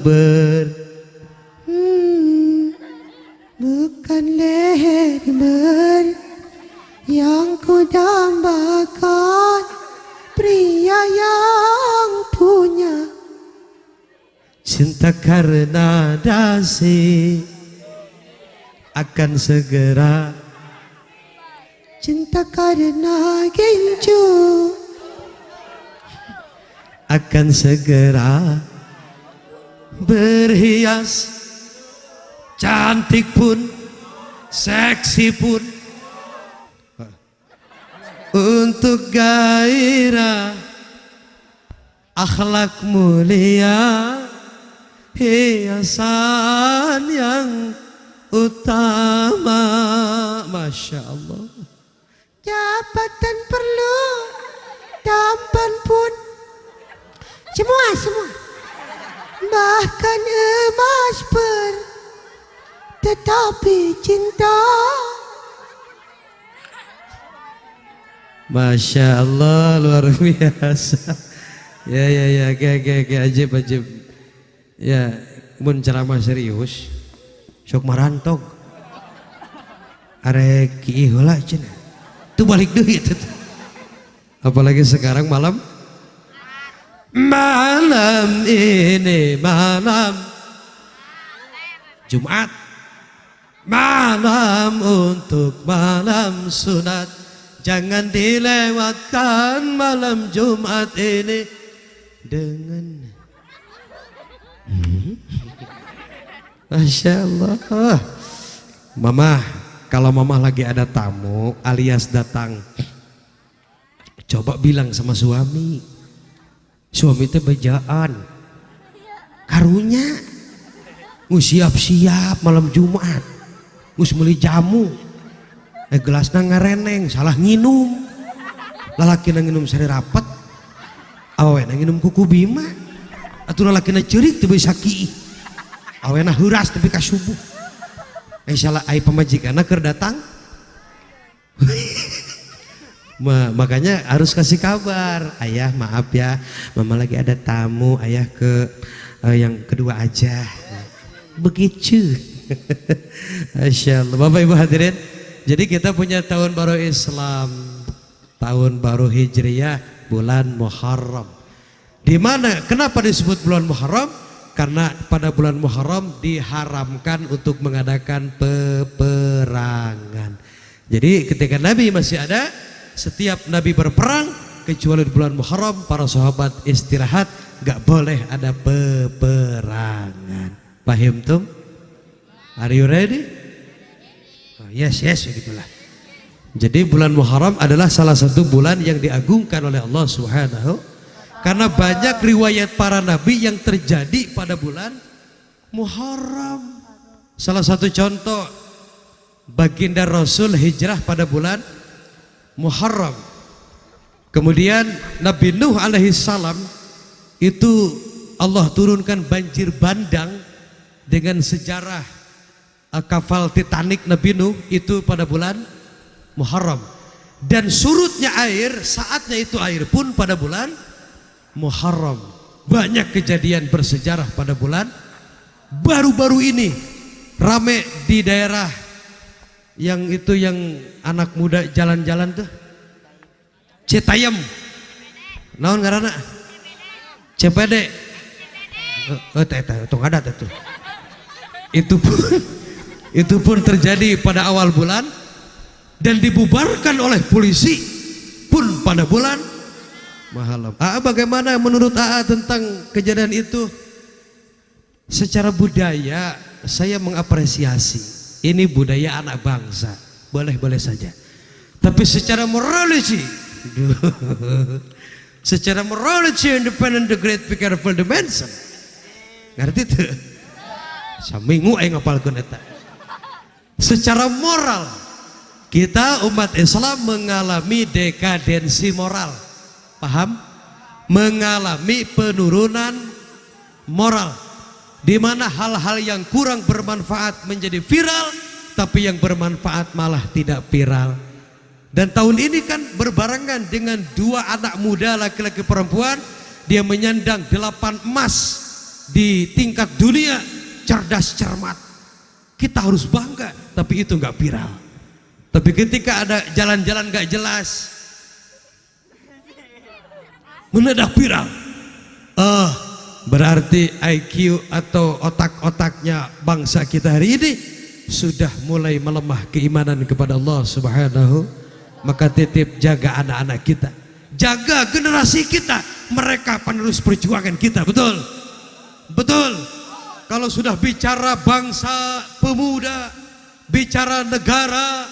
bukan leher yang ku dambakan, pria yang punya cinta karena dasi akan segera, cinta karena gincu akan segera berhias, cantik pun, seksi pun, untuk gairah akhlak mulia, hiasan yang utama. Masya Allah. Jabatan perlu, tampan pun, semua bahkan emas tetapi cinta. Masya Allah, luar biasa. Ya, ajib. Ya, mun ceramah serius, sok marantog. Arek kieu heula cenah. Tuh balik deui itu. Apalagi sekarang malam ini malam Jumat, malam untuk malam sunat. Jangan dilewatkan malam Jumat ini dengan Masya Allah. Mama, kalau mama lagi ada tamu alias datang, coba bilang sama suami itu bejaan karunya siap-siap malam Jumat meuli jamu gelasna ngareneng salah nginum, lalaki na nginum sari rapat, awena nginum kuku bima, atuh lalaki na ceurik teu bisa kieu, awena heuras tapi ka subuh. Salah ai pamajikanna keur datang. Makanya harus kasih kabar, ayah maaf ya, mama lagi ada tamu, ayah ke yang kedua aja. Begitu. Masya Allah. Bapak Ibu hadirin, jadi kita punya tahun baru Islam, tahun baru Hijriyah, bulan Muharram. Di mana? Kenapa disebut bulan Muharram? Karena pada bulan Muharram diharamkan untuk mengadakan peperangan. Jadi ketika Nabi masih ada, setiap Nabi berperang kecuali di bulan Muharram para sahabat istirahat, gak boleh ada peperangan. Paham tuh? Are you ready? Oh, yes begitulah. Jadi bulan Muharram adalah salah satu bulan yang diagungkan oleh Allah Subhanahu, karena banyak riwayat para nabi yang terjadi pada bulan Muharram. Salah satu contoh, baginda Rasul hijrah pada bulan Muharram. Kemudian Nabi Nuh alaihi salam itu Allah turunkan banjir bandang dengan sejarah kapal Titanic Nabi Nuh itu pada bulan Muharram. Dan surutnya air, saatnya itu air pun pada bulan Muharram. Banyak kejadian bersejarah pada bulan. Baru-baru ini rame di daerah yang itu yang anak muda jalan-jalan tuh, Citayam, naon ngaranna? CPD. Itu ada tuh. Itu pun terjadi pada awal bulan dan dibubarkan oleh polisi pun pada bulan Muharram. Bagaimana menurut tentang kejadian itu? Secara budaya saya mengapresiasi Ini budaya anak bangsa, boleh-boleh saja. Tapi secara morality, secara morality independent, the great, be careful, the mansion. Ngerti tuh? Saminggu aing ngapalkeun eta. Secara moral, kita umat Islam mengalami dekadensi moral. Paham? Mengalami penurunan moral, di mana hal-hal yang kurang bermanfaat menjadi viral, tapi yang bermanfaat malah tidak viral. Dan tahun ini kan berbarengan dengan 2 anak muda laki-laki perempuan, dia menyandang 8 emas di tingkat dunia, cerdas cermat. Kita harus bangga, tapi itu nggak viral. Tapi ketika ada jalan-jalan nggak jelas, mendadak viral. Berarti IQ atau otak-otaknya bangsa kita hari ini sudah mulai melemah keimanan kepada Allah Subhanahu. Maka titip jaga anak-anak kita, jaga generasi kita, mereka penerus perjuangan kita. Betul? Betul. Kalau sudah bicara bangsa, pemuda, bicara negara,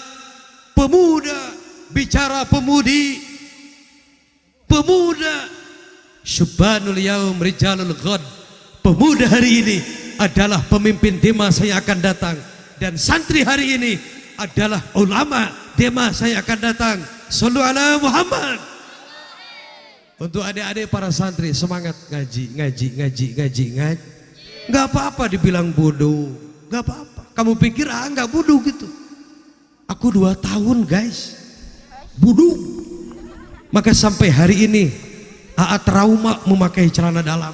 pemuda, bicara pemudi, pemuda, syubanul yaum rijalul ghad, pemuda hari ini adalah pemimpin di masa yang akan datang, dan santri hari ini adalah ulama di masa yang akan datang. Shallu ala Muhammad. Untuk adik-adik para santri, semangat ngaji. Nggak apa-apa dibilang bodoh, nggak apa-apa. Kamu pikir nggak bodoh gitu? Aku 2 tahun guys, bodoh. Maka sampai hari ini AA trauma memakai celana dalam.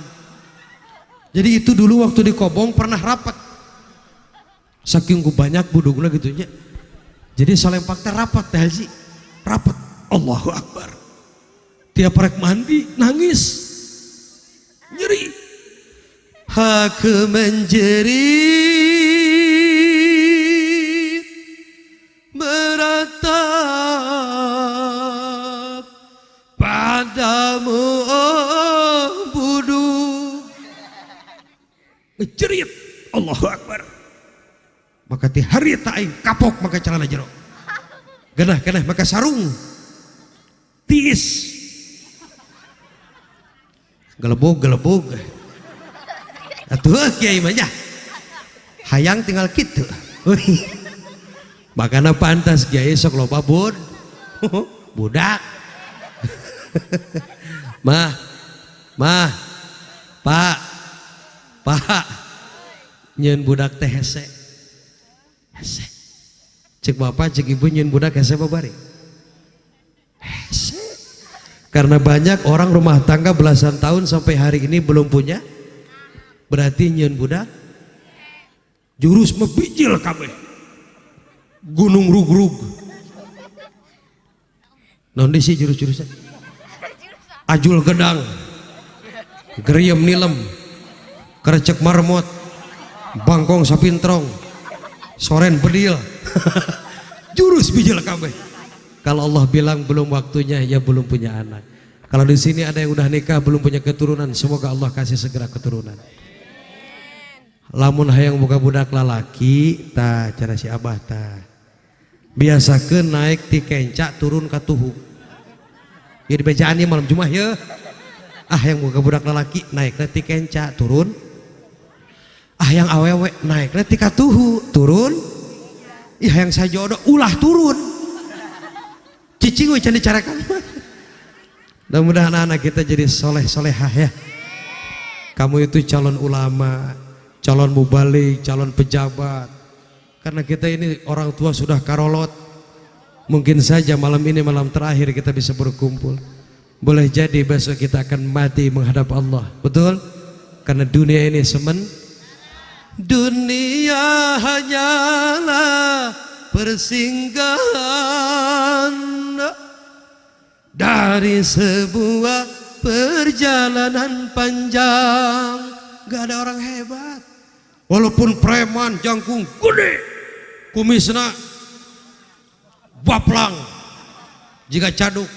Jadi itu dulu waktu di Kobong pernah rapat, saking banyak budugna gitunya. Jadi salempak teh rapat teh haji, rapat. Allahu Akbar. Tiap rek mandi nangis, nyeri, hak menjerit, meratap padamu, oh buduk, ngejerit. Allahu Akbar. Maka ti hari tak aing kapok maka celana jero, genah maka sarung tiis, gelebog atuh kiai mah hayang tinggal kitu. Makana pantas kiai sok loba budak. Mah pak nyeun budak teh hese. Cek bapak cek ibu nyeun budak hese babari. Hese. Karena banyak orang rumah tangga belasan tahun sampai hari ini belum punya, berarti nyeun budak jurus mebijil kabeh, gunung rugrug. Naon deui sih jurus-jurusan? Ajul gedang, geriem nilem, kerecek marmot, bangkong sapintrong, soren bedil. Jurus bijil kabeh. Kalau Allah bilang belum waktunya, ya belum punya anak. Kalau di sini ada yang udah nikah belum punya keturunan, semoga Allah kasih segera keturunan. Lamun hayang boga budak lalaki, ta cara si abah ta. Biasakeun naik ti kencak turun ka tuhu. Ya di bejaan ieu malam Jumat ya. Yang boga budak lalaki naik ti kencak turun. Yang awewe naik ti ka tuhu turun. Yang sajodoh ulah turun. Cicing we can dicarakan. Mudah-mudahan anak kita jadi soleh-solehah ya. Kamu itu calon ulama, calon mubalik, calon pejabat. Karena kita ini orang tua sudah karolot. Mungkin saja malam ini malam terakhir kita bisa berkumpul. Boleh jadi besok kita akan mati menghadap Allah. Betul? Karena dunia ini dunia hanyalah persinggahan dari sebuah perjalanan panjang. Gak ada orang hebat, walaupun preman jangkung gede, kumisna baplang, jika caduk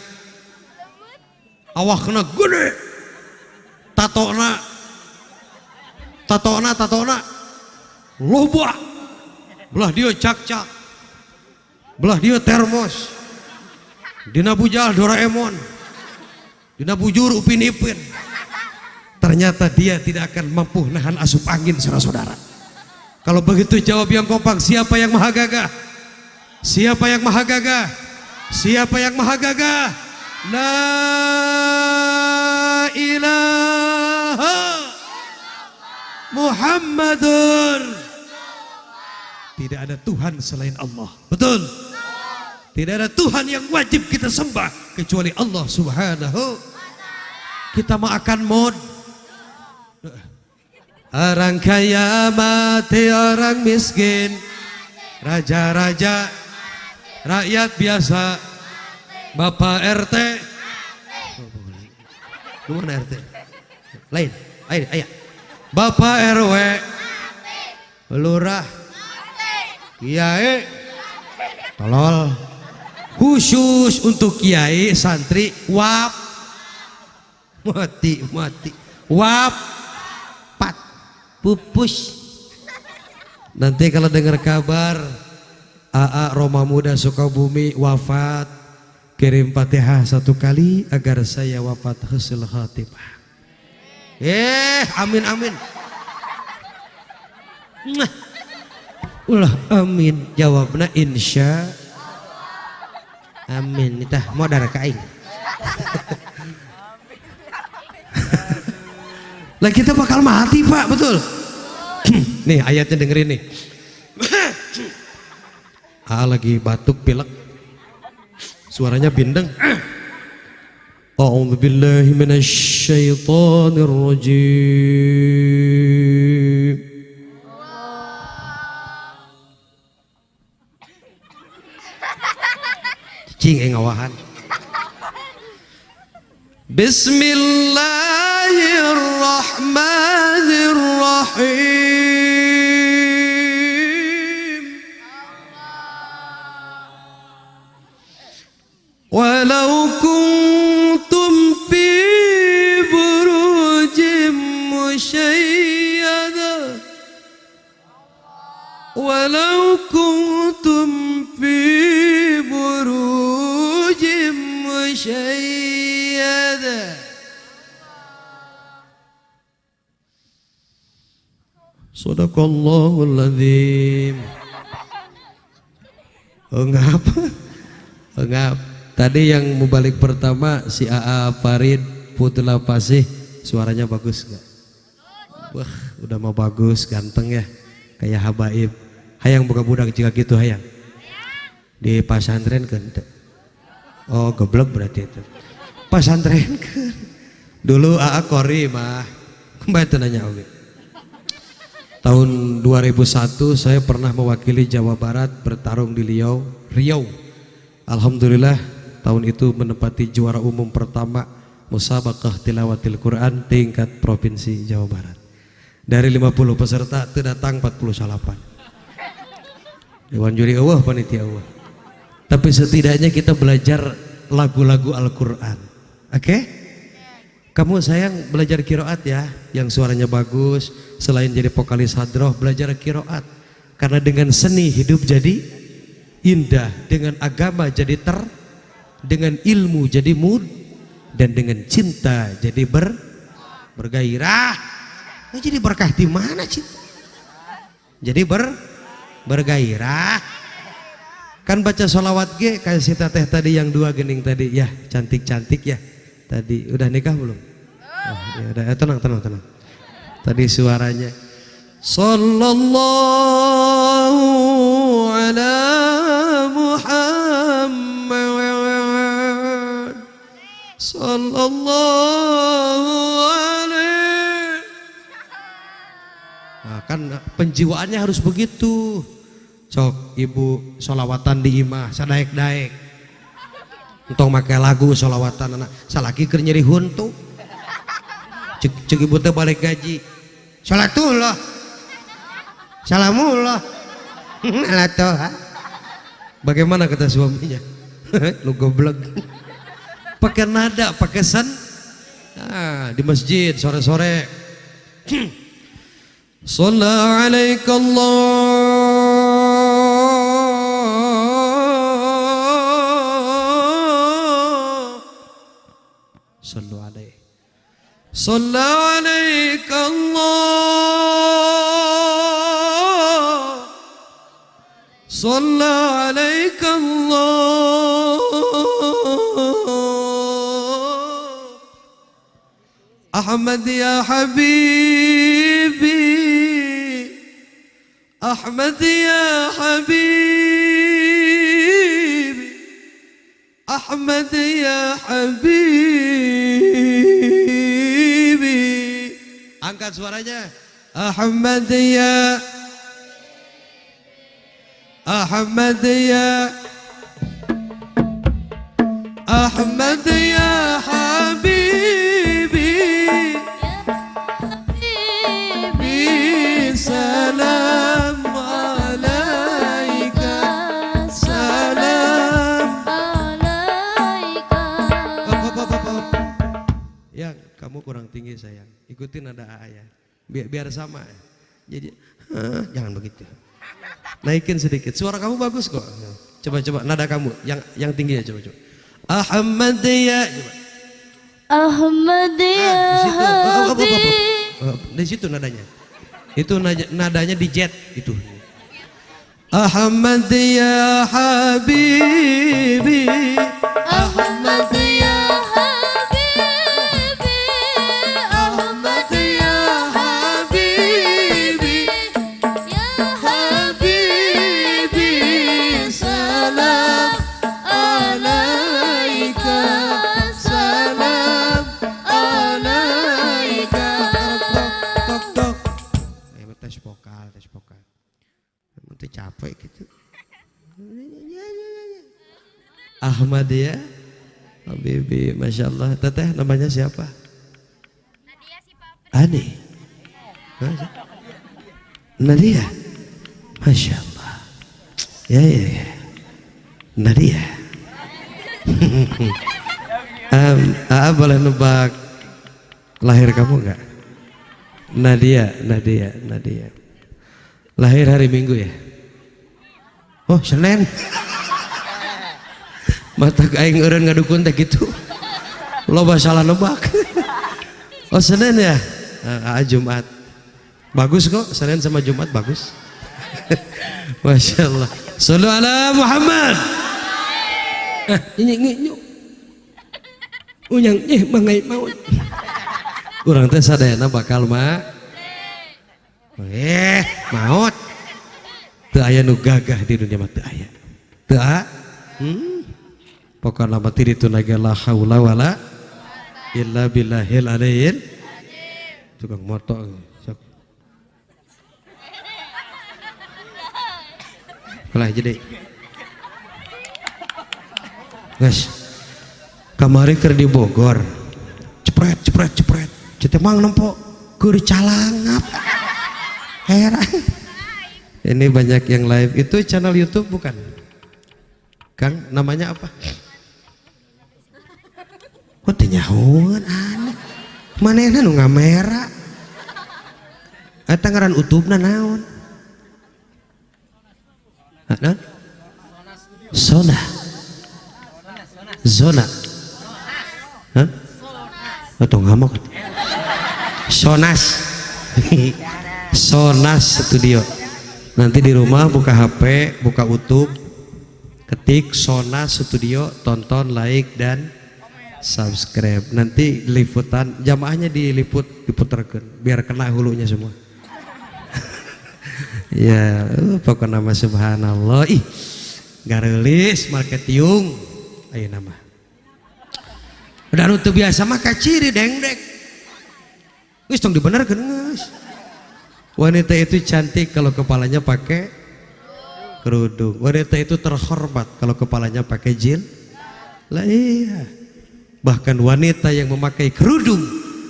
awakna gede, tatona loba, belah dia cak-cak, belah dia termos, dina bujal Doraemon, dina bujur Upin Ipin. Ternyata dia tidak akan mampu nahan asup angin, saudara-saudara. Kalau begitu jawab yang kompak, siapa yang maha gagah? Siapa yang maha gagah? Siapa yang maha gagah? La ilaha Muhammadur. Tidak ada Tuhan selain Allah. Betul? Tidak ada Tuhan yang wajib kita sembah kecuali Allah Subhanahu. Kita mau akan mod. Orang kaya mati orang miskin, raja-raja, rakyat biasa, Bapak RT. Lu mana RT? Lain, ayo. Bapak RW, lurah, kiai, tolol. Khusus untuk kiai, santri, wap, mati, wap, pat, pupus. Nanti kalau dengar kabar AA Roma Muda Sukabumi wafat, kirim Fatihah 1 kali agar saya wafat husnul khatimah. Amin. Ulah amin, jawabna insya. Amin, itah modar ka aing. Lah kita bakal mati, Pak, betul. Nih ayatnya dengerin nih. Lagi batuk pilek, suaranya bindeng. A'udzubillahi minasyaitonir rajim. Cing ngawahan. Bismillahirrahmanirrahim. Walau kuntum fi burujim musyayyada, walau kuntum fi burujim musyayyada. Sadaqallahul adzim. Enggak. Tadi yang mubalik pertama si AA Farid Putula Pasih, suaranya bagus enggak? Wah, udah mau bagus, ganteng ya, kayak habaib. Hayang buka budak jika gitu hayang. Di pasantren kan? Oh, goblok berarti itu. Pasantren kan? Dulu AA Kori mah, kembali nanya oke. Tahun 2001 saya pernah mewakili Jawa Barat bertarung di Riau. Alhamdulillah tahun itu menempati juara umum pertama musabaqah tilawatil Quran tingkat provinsi Jawa Barat. Dari 50 peserta terdatang 48. Dewan juri eueuh, panitia eueuh. Tapi setidaknya kita belajar lagu-lagu Al-Quran. Oke? Kamu sayang belajar kiroat ya, yang suaranya bagus. Selain jadi vokalis hadroh, belajar kiroat. Karena dengan seni hidup jadi indah, dengan agama jadi dengan ilmu jadi dan dengan cinta jadi bergairah. Nah, jadi berkah di mana cinta? Jadi bergairah. Kan baca sholawat ge kayak si teteh tadi yang 2 gening tadi ya, cantik-cantik ya. Tadi udah nikah belum? Oh, ya udah, tenang. Tadi suaranya sallallahu ala Muhammad sallallahu alaihi. Nah, kan penjiwaannya harus begitu. Sok ibu sholawatan di imah sadaek-daek. Entong make lagu sholawatan anak salaki keur nyeri huntu. Cek ibu teh balik gaji. Salatullah. Salamullah. Alatoha. Bagaimana kata suaminya? Lu goblok. Pakai nada, pakai san. Nah, di masjid sore-sore. Shalla alaikallah sallu alaihi. Sallu alaika Allah. Sallu alaika Allah. Ahmad ya habibi. Ahmad ya habibi. Ahmad ya habibi. Angkat suaranya. Ahmad ya. Ahmad ya. Ahmad ya habibi. Salam alaika. Salam alaika. Yang kamu kurang tinggi sayang. Ikutin nada A ya. Biar sama. Jadi jangan begitu. Naikin sedikit. Suara kamu bagus kok. Coba nada kamu yang tinggi ya coba. Ahmad ya. Coba. Ahmad ya habibi. Di situ nadanya. Itu nadanya di jet itu. Ahmad ya habibi. Ahmad ya habibi. Ahmad ya habibi. Ya habibi. Salam alaika. Salam alaika. Tok. Tes vokal. Nanti capek gitu. Ahmad ya Habibi, Masya Allah. Teteh namanya siapa? Nadia si Papa. Ani. Nadia. Masya Allah. Ya. Nadia. Boleh nebak lahir kamu enggak? Nadia. Lahir hari Minggu ya? Oh, Senin. Mata aing eureun ngadukun teh gitu. Loba salah nebak. Oh, Senin ya? Jumat. Bagus kok, Senin sama Jumat bagus. Masya Allah. Sallu ala Muhammad. Nyi. Unyang mangai maut. Urang teh sadayana bakal maut. Teu aya nu gagah di dunia mah teu aya. Teu pokona mah ti ditu nage la haula wala illa billahil aliyil. Tukang moto sok. Kalah jadi. Guys. Kamari keur di Bogor. Cepret. Cetek mang nempo keur calangap. Heran. Ini banyak yang live. Itu channel YouTube bukan? Kang, namanya apa? Oh, tenyahuan aneh. Manehna nu ngamera. Eta ngaran utubna naon? Zona. Hah? Atau ngamuk? Sonas Studio. Nanti di rumah buka HP, buka YouTube, ketik Sonas Studio, tonton, like dan subscribe. Nanti liputan jamaahnya diputarkan biar kena hulunya semua. Ya, pokoknya nama subhanallah. Ih, garelis marketing. Ayo nama. Udah nu teu biasa mah kaciri dengdek. Geus tong dibenerkeun geus. Wanita itu cantik kalau kepalanya pakai kerudung. Wanita itu terhormat kalau kepalanya pakai jil. Lah iya. Bahkan wanita yang memakai kerudung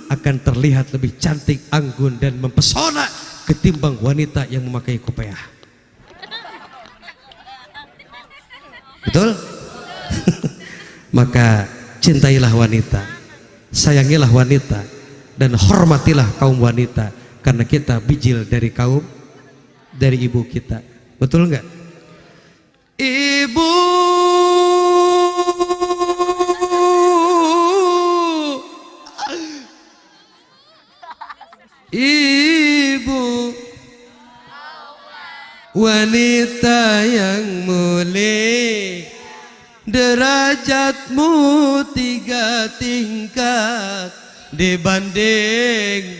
akan terlihat lebih cantik, anggun dan mempesona ketimbang wanita yang memakai kopiah. Betul? Maka cintailah wanita, sayangilah wanita, dan hormatilah kaum wanita, karena kita bijil dari ibu kita. Betul nggak? Ibu wanita yang mulia, derajatmu 3 tingkat dibanding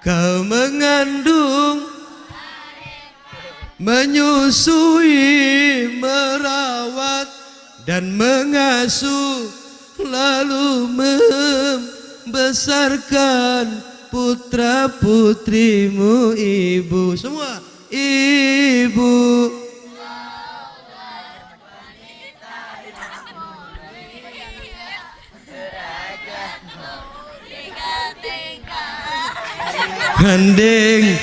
kau mengandung, menyusui, merawat dan mengasuh, lalu membesarkan putra putrimu. Ibu semua, ibu. Gandeng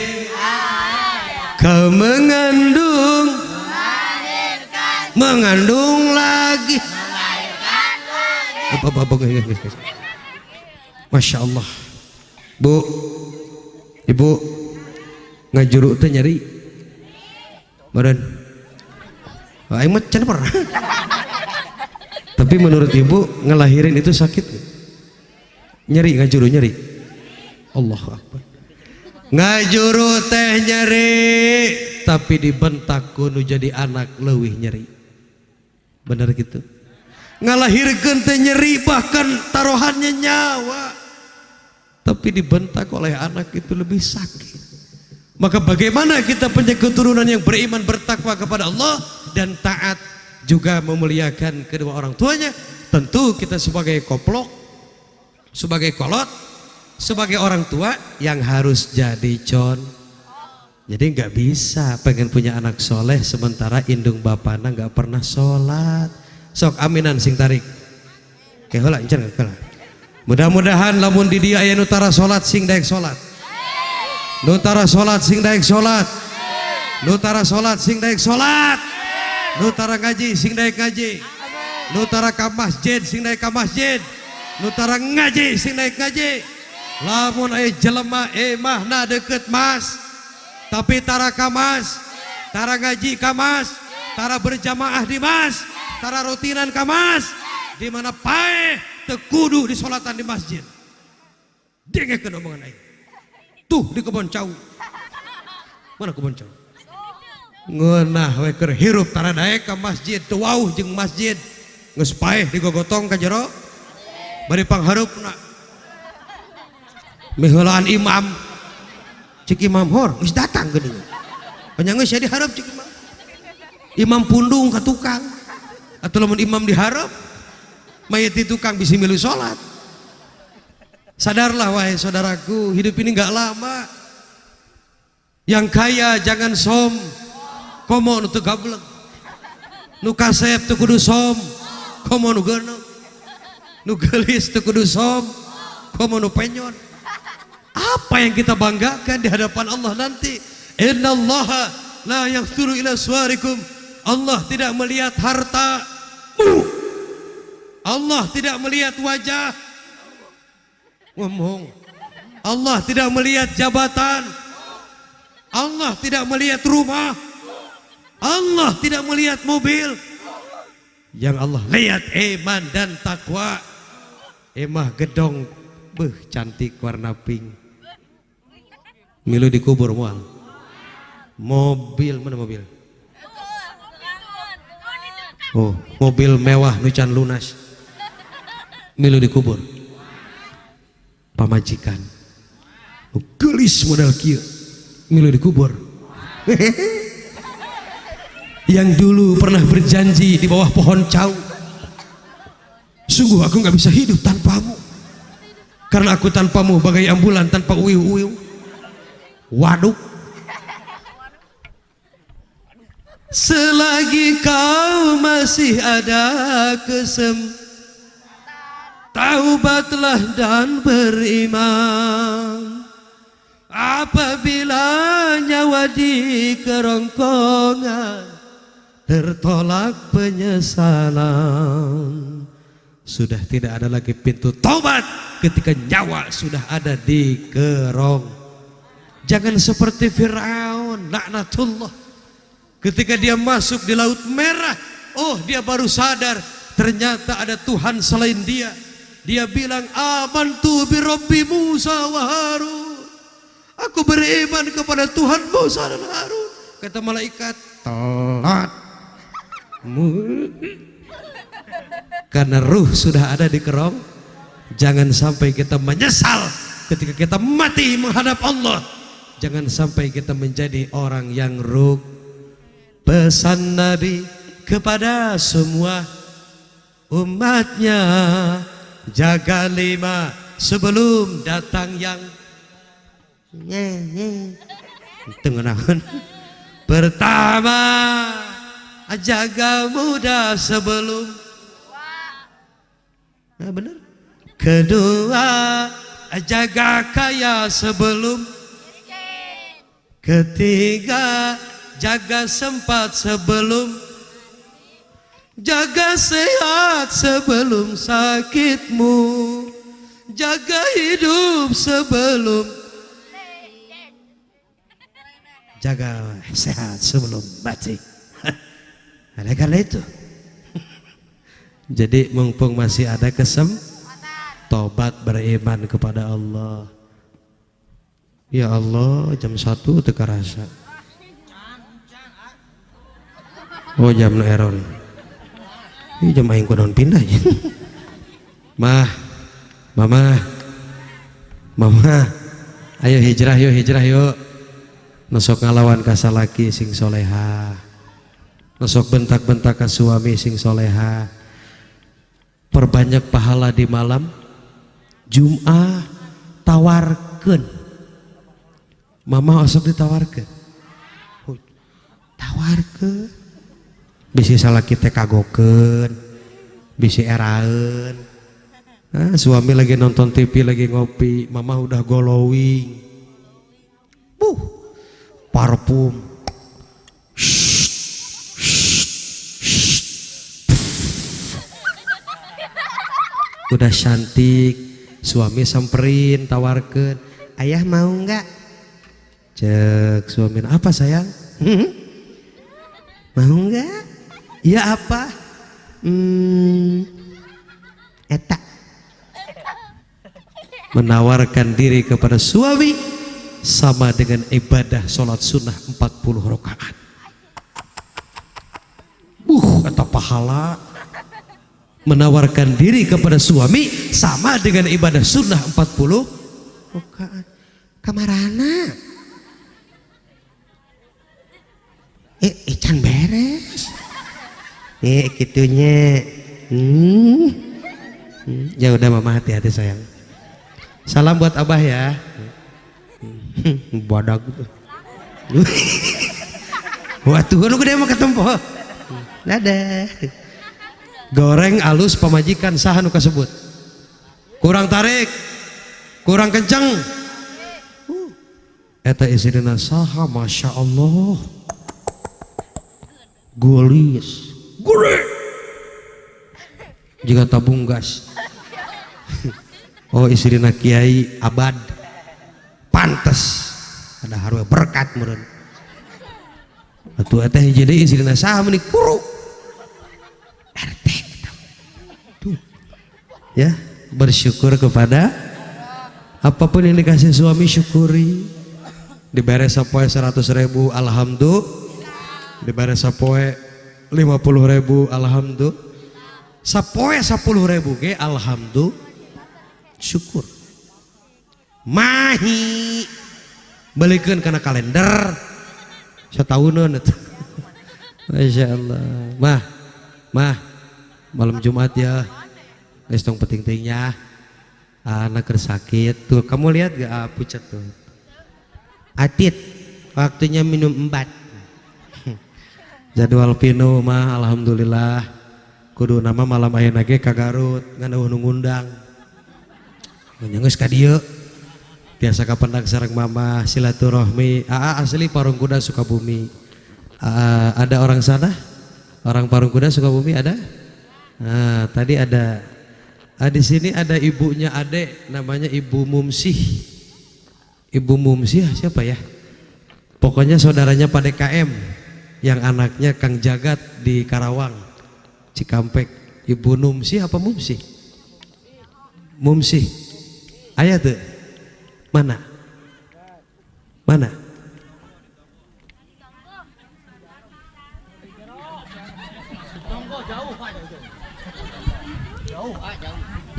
kau mengandung, mengandung lagi, Masya Allah. Bu, ibu ngajuru teh nyeri badan aing mah can pernah. Tapi menurut ibu ngelahirin itu sakit? Nyeri ngajuru, nyeri? Allahu Akbar. Ngajuru teh nyeri, tapi dibentak kudu jadi anak leuwih nyeri. Bener gitu? Ngalahirkeun teh nyeri, bahkan taruhannya nyawa, tapi dibentak oleh anak itu lebih sakit. Maka bagaimana kita punya keturunan yang beriman, bertakwa kepada Allah dan taat, juga memuliakan kedua orang tuanya? Tentu kita sebagai koplok, sebagai kolot, sebagai orang tua yang harus jadi Jadi nggak bisa pengen punya anak soleh sementara indung bapana nggak pernah sholat. Sok aminan sing tarik. Kehola encer kehola. Mudah-mudahan lamun di dia aya nutara sholat sing daek sholat. Nutara sholat sing daek sholat. Nutara sholat sing daek sholat. Nutara ngaji sing daek ngaji. Nutara ka masjid sing daek ka masjid. Nutara ngaji sing daek ngaji. Lamun aya jelema emahna deket mas, tapi tara ka mas, tara ngaji ka mas, tara berjamaah di mas, tara rutinan ka mas, di mana pae teu kudu disolatan di masjid. Dengekeun omongan aing. Tuh di kebon cau. Mana kebon cau? Ngeunah we keur hirup tara daek ka masjid, teu wauh jeung masjid. Geus pae digogotong ka jero. Bari panghareupna miheulaan imam, cik imam hor geus datang geuning. Nya geus ya dihareup cik imam. Imam pundung ka tukang. Atuh lamun imam dihareup, mayit di tukang bisi milu salat. Sadarlah wahai saudaraku, hidup ini enggak lama. Yang kaya jangan som, komo nu teu gablek. Nu kasep teu kudu som, komo nu geuneuk. Nu geulis teu kudu som, komo nu penyon. Apa yang kita banggakan di hadapan Allah nanti? Innallaha la yanzuru ila suwarikum. Allah tidak melihat harta. Allah tidak melihat wajah. Ngomong. Allah tidak melihat jabatan. Allah tidak melihat rumah. Allah tidak melihat mobil. Yang Allah lihat iman dan takwa. Emah gedong beuh cantik warna pink. Milu dikubur moal. Mobil, mana mobil? Oh, mobil mewah nu can lunas. Milu dikubur. Pamajikan. Geulis modal kieu. Milu dikubur. Yang dulu pernah berjanji di bawah pohon cau. Sungguh aku nggak bisa hidup tanpamu. Karena aku tanpamu bagai ambulan tanpa uiu-uiu. Waduk. Selagi kau masih ada taubatlah dan beriman. Apabila nyawa di kerongkongan, tertolak penyesalan, sudah tidak ada lagi pintu taubat ketika nyawa sudah ada di kerong. Jangan seperti Firaun laknatullah, ketika dia masuk di Laut Merah, oh dia baru sadar ternyata ada Tuhan selain dia. Dia bilang amantu bi Rabbi Musa wa Harun, aku beriman kepada Tuhan Musa dan Harun. kata malaikat telat. Karena ruh sudah ada di kerong. Jangan sampai kita menyesal ketika kita mati menghadap Allah. Jangan sampai kita menjadi orang yang rugi. Pesan Nabi kepada semua umatnya, jaga 5 sebelum datang yang tengenahan. Pertama, jaga muda sebelum bener. Kedua, jaga kaya sebelum. Ketiga, jaga sempat sebelum. Jaga sehat sebelum sakitmu. Jaga hidup sebelum. Jaga sehat sebelum mati. Ada kala itu. Jadi mumpung masih ada tobat beriman kepada Allah. Ya Allah, jam 1 teka rasa. Oh, jam error. Ini jam aing kunaon pindah ya. Mah, mama, ayo hijrah yuk. Nosok ngalawan ka salaki sing soleha. Nosok bentak-bentak ka suami sing soleha. Perbanyak pahala di malam Jum'ah, tawarkeun. Mama osok ditawarkeun. Tawarkeun. Bisi salaki teh kagokeun, bisi eraeun. Suami lagi nonton TV, lagi ngopi, mama udah glowing. Parfum. Udah cantik, suami samperin, tawarkeun, ayah mau nggak? Cek suami, apa sayang? Mau nggak? Ya apa? Eta. Menawarkan diri kepada suami sama dengan ibadah sholat sunnah 40 rakaat. Kata pahala. Menawarkan diri kepada suami sama dengan ibadah sunnah 40 rakaat. Kamarana? Can beres. Gitunya. Ya udah mama, hati-hati sayang. Salam buat abah ya. Badak. Waduh, lu gede mah ketempo. Dadah. Goreng alus pamajikan saha nu kasebut. Kurang tarik, kurang kenceng. Eta istrina saha, masya Allah. Gulis, jika tabung gas. Oh, istrina Kiai Abad, pantes ada harga berkat meureun. Atuh eta jadi istrina saha meuni kuru. RT tuh. Ya, bersyukur kepada apapun yang dikasih suami, syukuri. Dibere sapoe 100.000, alhamdulillah. Dibere sapoe 50.000, alhamdulillah. Sapoe 10.000 ge alhamdulillah, syukur. Mahi balikeun kana kalender satahuneun eta. Masya Allah. Mah, malam Jumat ya, geus tong penting-pentingnya. Anak sakit tuh, kamu lihat gak pucat tuh. Atit, waktunya minum embat. Jadwal pinu mah alhamdulillah. Kudu nama malam ayeuna ge ka Garut ngan eueuh nu ngundang. Geus ka dieu. Biasa ka pendang sareng mama silaturahmi. Asli Parungkuda Sukabumi. Ada orang sana? Orang Parungkuda Sukabumi ada? Nah, tadi ada. Di sini ada ibunya Ade, namanya Ibu Mumsih. Ibu Mumsih siapa ya? Pokoknya saudaranya Pak DKM yang anaknya Kang Jagat di Karawang, Cikampek. Ibu Numsih apa Mumsih? Mumsih. Ayah tuh. Mana?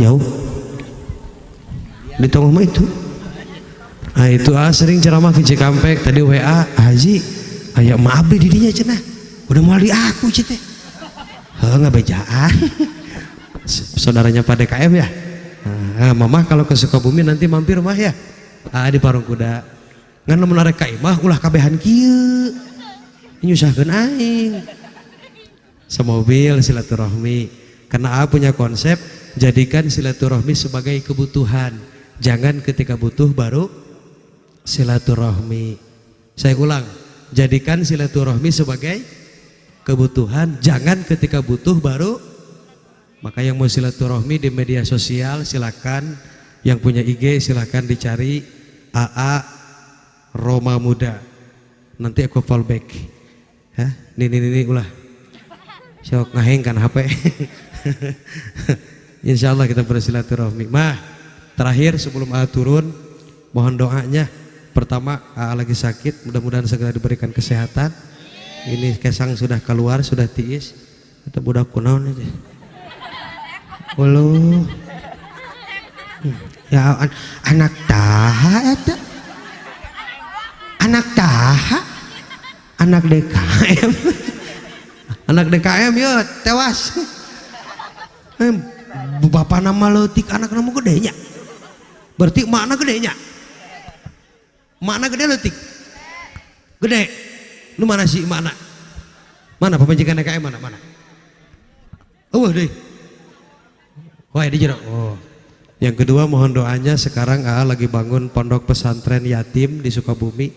Jauh. Di tengah mah itu. Ah itu sering ceramah ke Cikampek tadi WA Haji aya maaf di didinya cenah udah mau di aku cete nggak bejaan saudaranya Pak DKM ya mama kalau ke Sukabumi nanti mampir mah ya di Parung Kuda ngan lamun arek ka imah ulah kabehan kieu nyusahkeun aing semobil silaturahmi karena punya konsep jadikan silaturahmi sebagai kebutuhan jangan ketika butuh baru silaturahmi. Saya ulang, jadikan silaturahmi sebagai kebutuhan, jangan ketika butuh baru. Maka yang mau silaturahmi di media sosial silakan, yang punya IG silakan dicari AA Roma Muda. Nanti aku follow back. Hah? Ini ulah. Sok ngaheng kan HP. Insya Allah kita bersilaturahmi. Mah, terakhir sebelum turun, mohon doanya. Pertama lagi sakit, mudah-mudahan segera diberikan kesehatan. Ini kesang sudah keluar, sudah tiis. Atau budak kunaon aja. Walau ya anak taha eta. Anak taha. Anak DKM. Anak DKM yuk tewas. Bapak nama leutik anak nama gedenya. Berarti makna gedenya. Makna gede letik gede lu mana sih mana pemajikan DKM mana deh wah di jeruk yang kedua mohon doanya sekarang lagi bangun pondok pesantren yatim di Sukabumi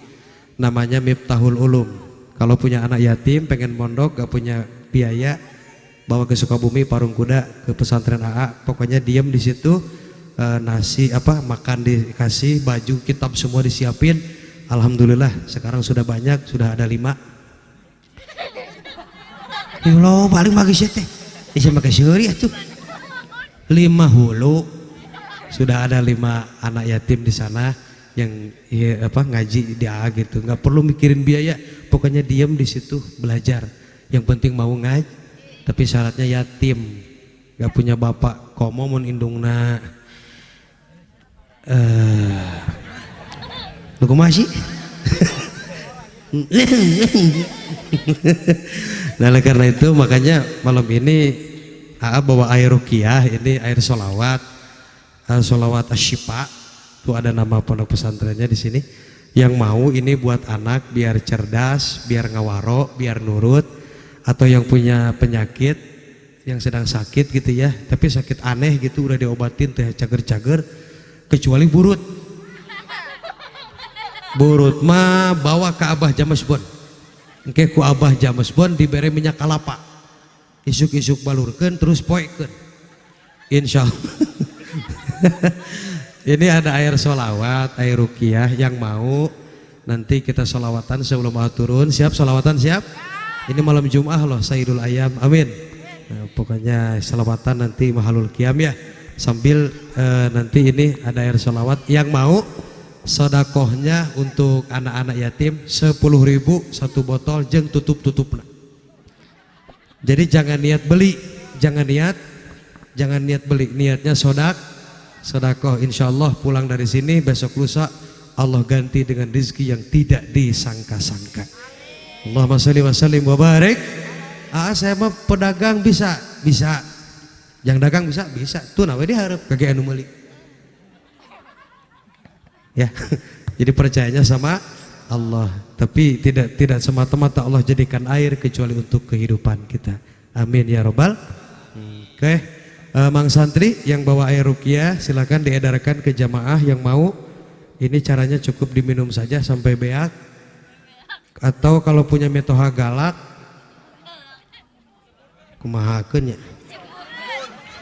namanya Miftahul Ulum kalau punya anak yatim pengen mondok gak punya biaya bawa ke Sukabumi Parung Kuda ke pesantren pokoknya diem di situ nasi makan dikasih baju kitab semua disiapin alhamdulillah sekarang sudah banyak sudah ada 5 ya Allah paling bagus ya teh bisa pakai syuri tuh 5 hulu sudah ada 5 anak yatim di sana yang ngaji dia gitu nggak perlu mikirin biaya pokoknya diem di situ belajar yang penting mau ngaji tapi syaratnya yatim nggak punya bapak komo mun indungna lu masih nah karena itu makanya malam ini bawa air ruqyah ini air solawat asyifa tuh ada nama pondok pesantrennya di sini yang mau ini buat anak biar cerdas biar ngawaro biar nurut atau yang punya penyakit yang sedang sakit gitu ya tapi sakit aneh gitu udah diobatin teh cager-cager kecuali burut mah bawa ke Abah Jamesbon engke ku Abah Jamesbon diberi minyak kalapa isuk-isuk balurkeun terus poekeun insyaallah ini ada air solawat air ruqyah yang mau nanti kita solawatan sebelum turun siap solawatan siap ini malam Jumat loh Sayyidul Ayam amin nah, pokoknya solawatan nanti mahalul qiyam ya sambil nanti ini ada air sholawat yang mau sodakohnya untuk anak-anak yatim 10.000 satu botol jeng tutup-tutupna jadi jangan niat beli jangan niat beli niatnya sodakoh insyaallah pulang dari sini besok lusa Allah ganti dengan rezeki yang tidak disangka-sangka Allahumma sholli wa sallim wa barik saya mah pedagang bisa yang dagang bisa tuh nawe diharap kagak anu meuli ya jadi percayanya sama Allah tapi tidak semata-mata Allah jadikan air kecuali untuk kehidupan kita amin ya robbal oke Mang Santri yang bawa air ruqyah silakan diedarkan ke jamaah yang mau ini caranya cukup diminum saja sampai beak atau kalau punya metoha galak kumahakeun nya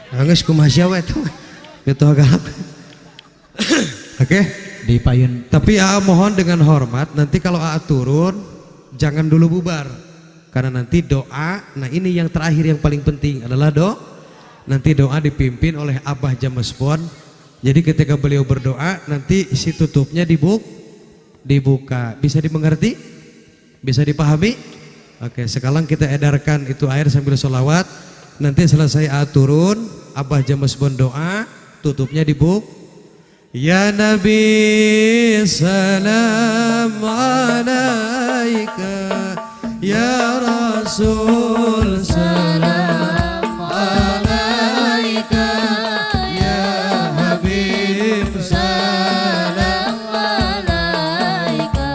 geus kumaha sia we tuh metoha galak oke dipayun tapi mohon dengan hormat nanti kalau turun jangan dulu bubar karena nanti doa nah ini yang terakhir yang paling penting adalah nanti doa dipimpin oleh Abah Jamesbon jadi ketika beliau berdoa nanti isi tutupnya dibuka bisa dimengerti bisa dipahami oke sekarang kita edarkan itu air sambil sholawat nanti selesai turun Abah Jamasbon doa, tutupnya dibuk. Ya Nabi salam alaika, ya Rasul salam alaika, ya Habib salam alaika,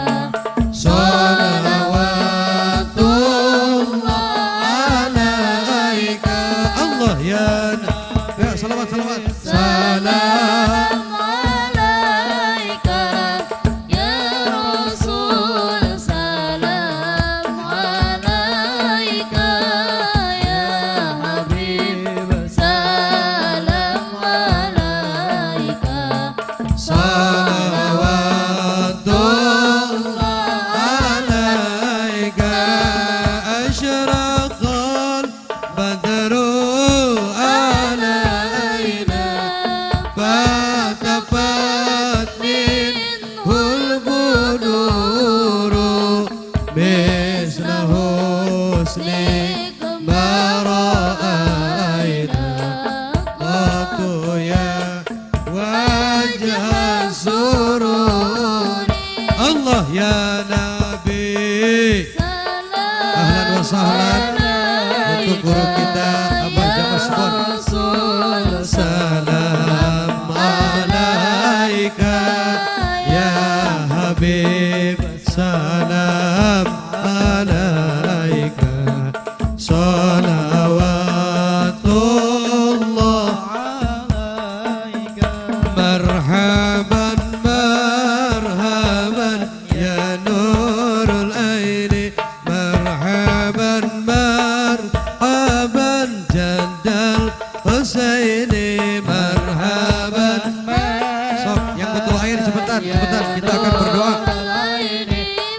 salawatullah alaika. Allah ya Nabi, ya salawat salawat salam Allah ya Nabi. Ahlan wa sahlan untuk guru kita Abah Jamasbon. Salam alaika ya Habib, salam alaika, salawatullah alaika. Marhaban marhaban ya nurul aini, marhaban marhaban jandal Husaini, marhaban. Sob, yang butuh air cepetan, cepetan kita akan berdoa.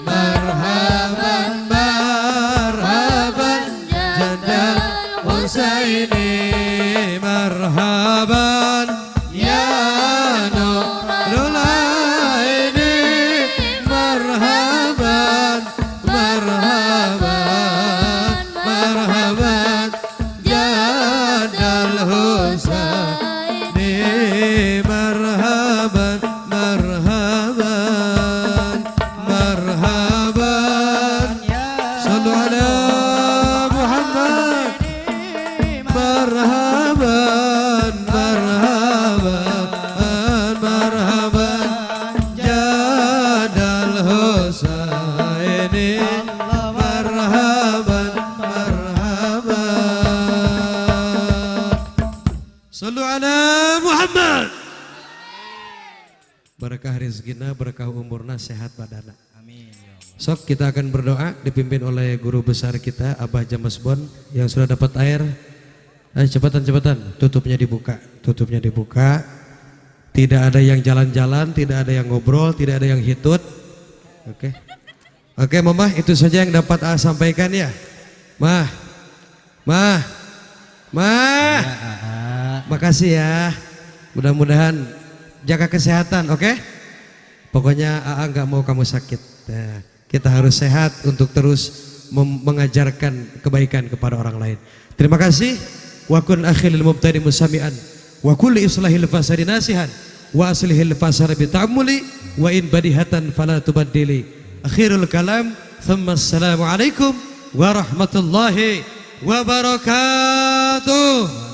Marhaban marhaban jandal Husaini, marhaban ya nurul aini, marhaban marhaban marhaban jadal Husaini, marhaban marhaban marhaban. Sallu ala Muhammad. Marhaban marhaban marhaban jadal Husaini, marhaban marhaban. Sallu ala Muhammad. Berkah rezekina, berkah umurna, sehat badana. Amin ya Allah. Sok kita akan berdoa dipimpin oleh guru besar kita Abah Jamasbon yang sudah dapat air. Ayo cepetan, tutupnya dibuka, tutupnya dibuka. Tidak ada yang jalan-jalan, tidak ada yang ngobrol, tidak ada yang hitut. Oke. Oke Mama, itu saja yang dapat A sampaikan ya. Mah. Makasih ya. Mudah-mudahan jaga kesehatan, oke? Pokoknya AA nggak mau kamu sakit. Nah, kita harus sehat untuk terus mengajarkan kebaikan kepada orang lain. Terima kasih. Wa kun akhilil mubtadi musami'an wa kulli islahil fasadi nasihan wa aslihil fasada bi ta'ammuli wa in badihatan fala tubaddili. Akhirul kalam, thumma assalamu alaikum warahmatullahi wabarakatuh.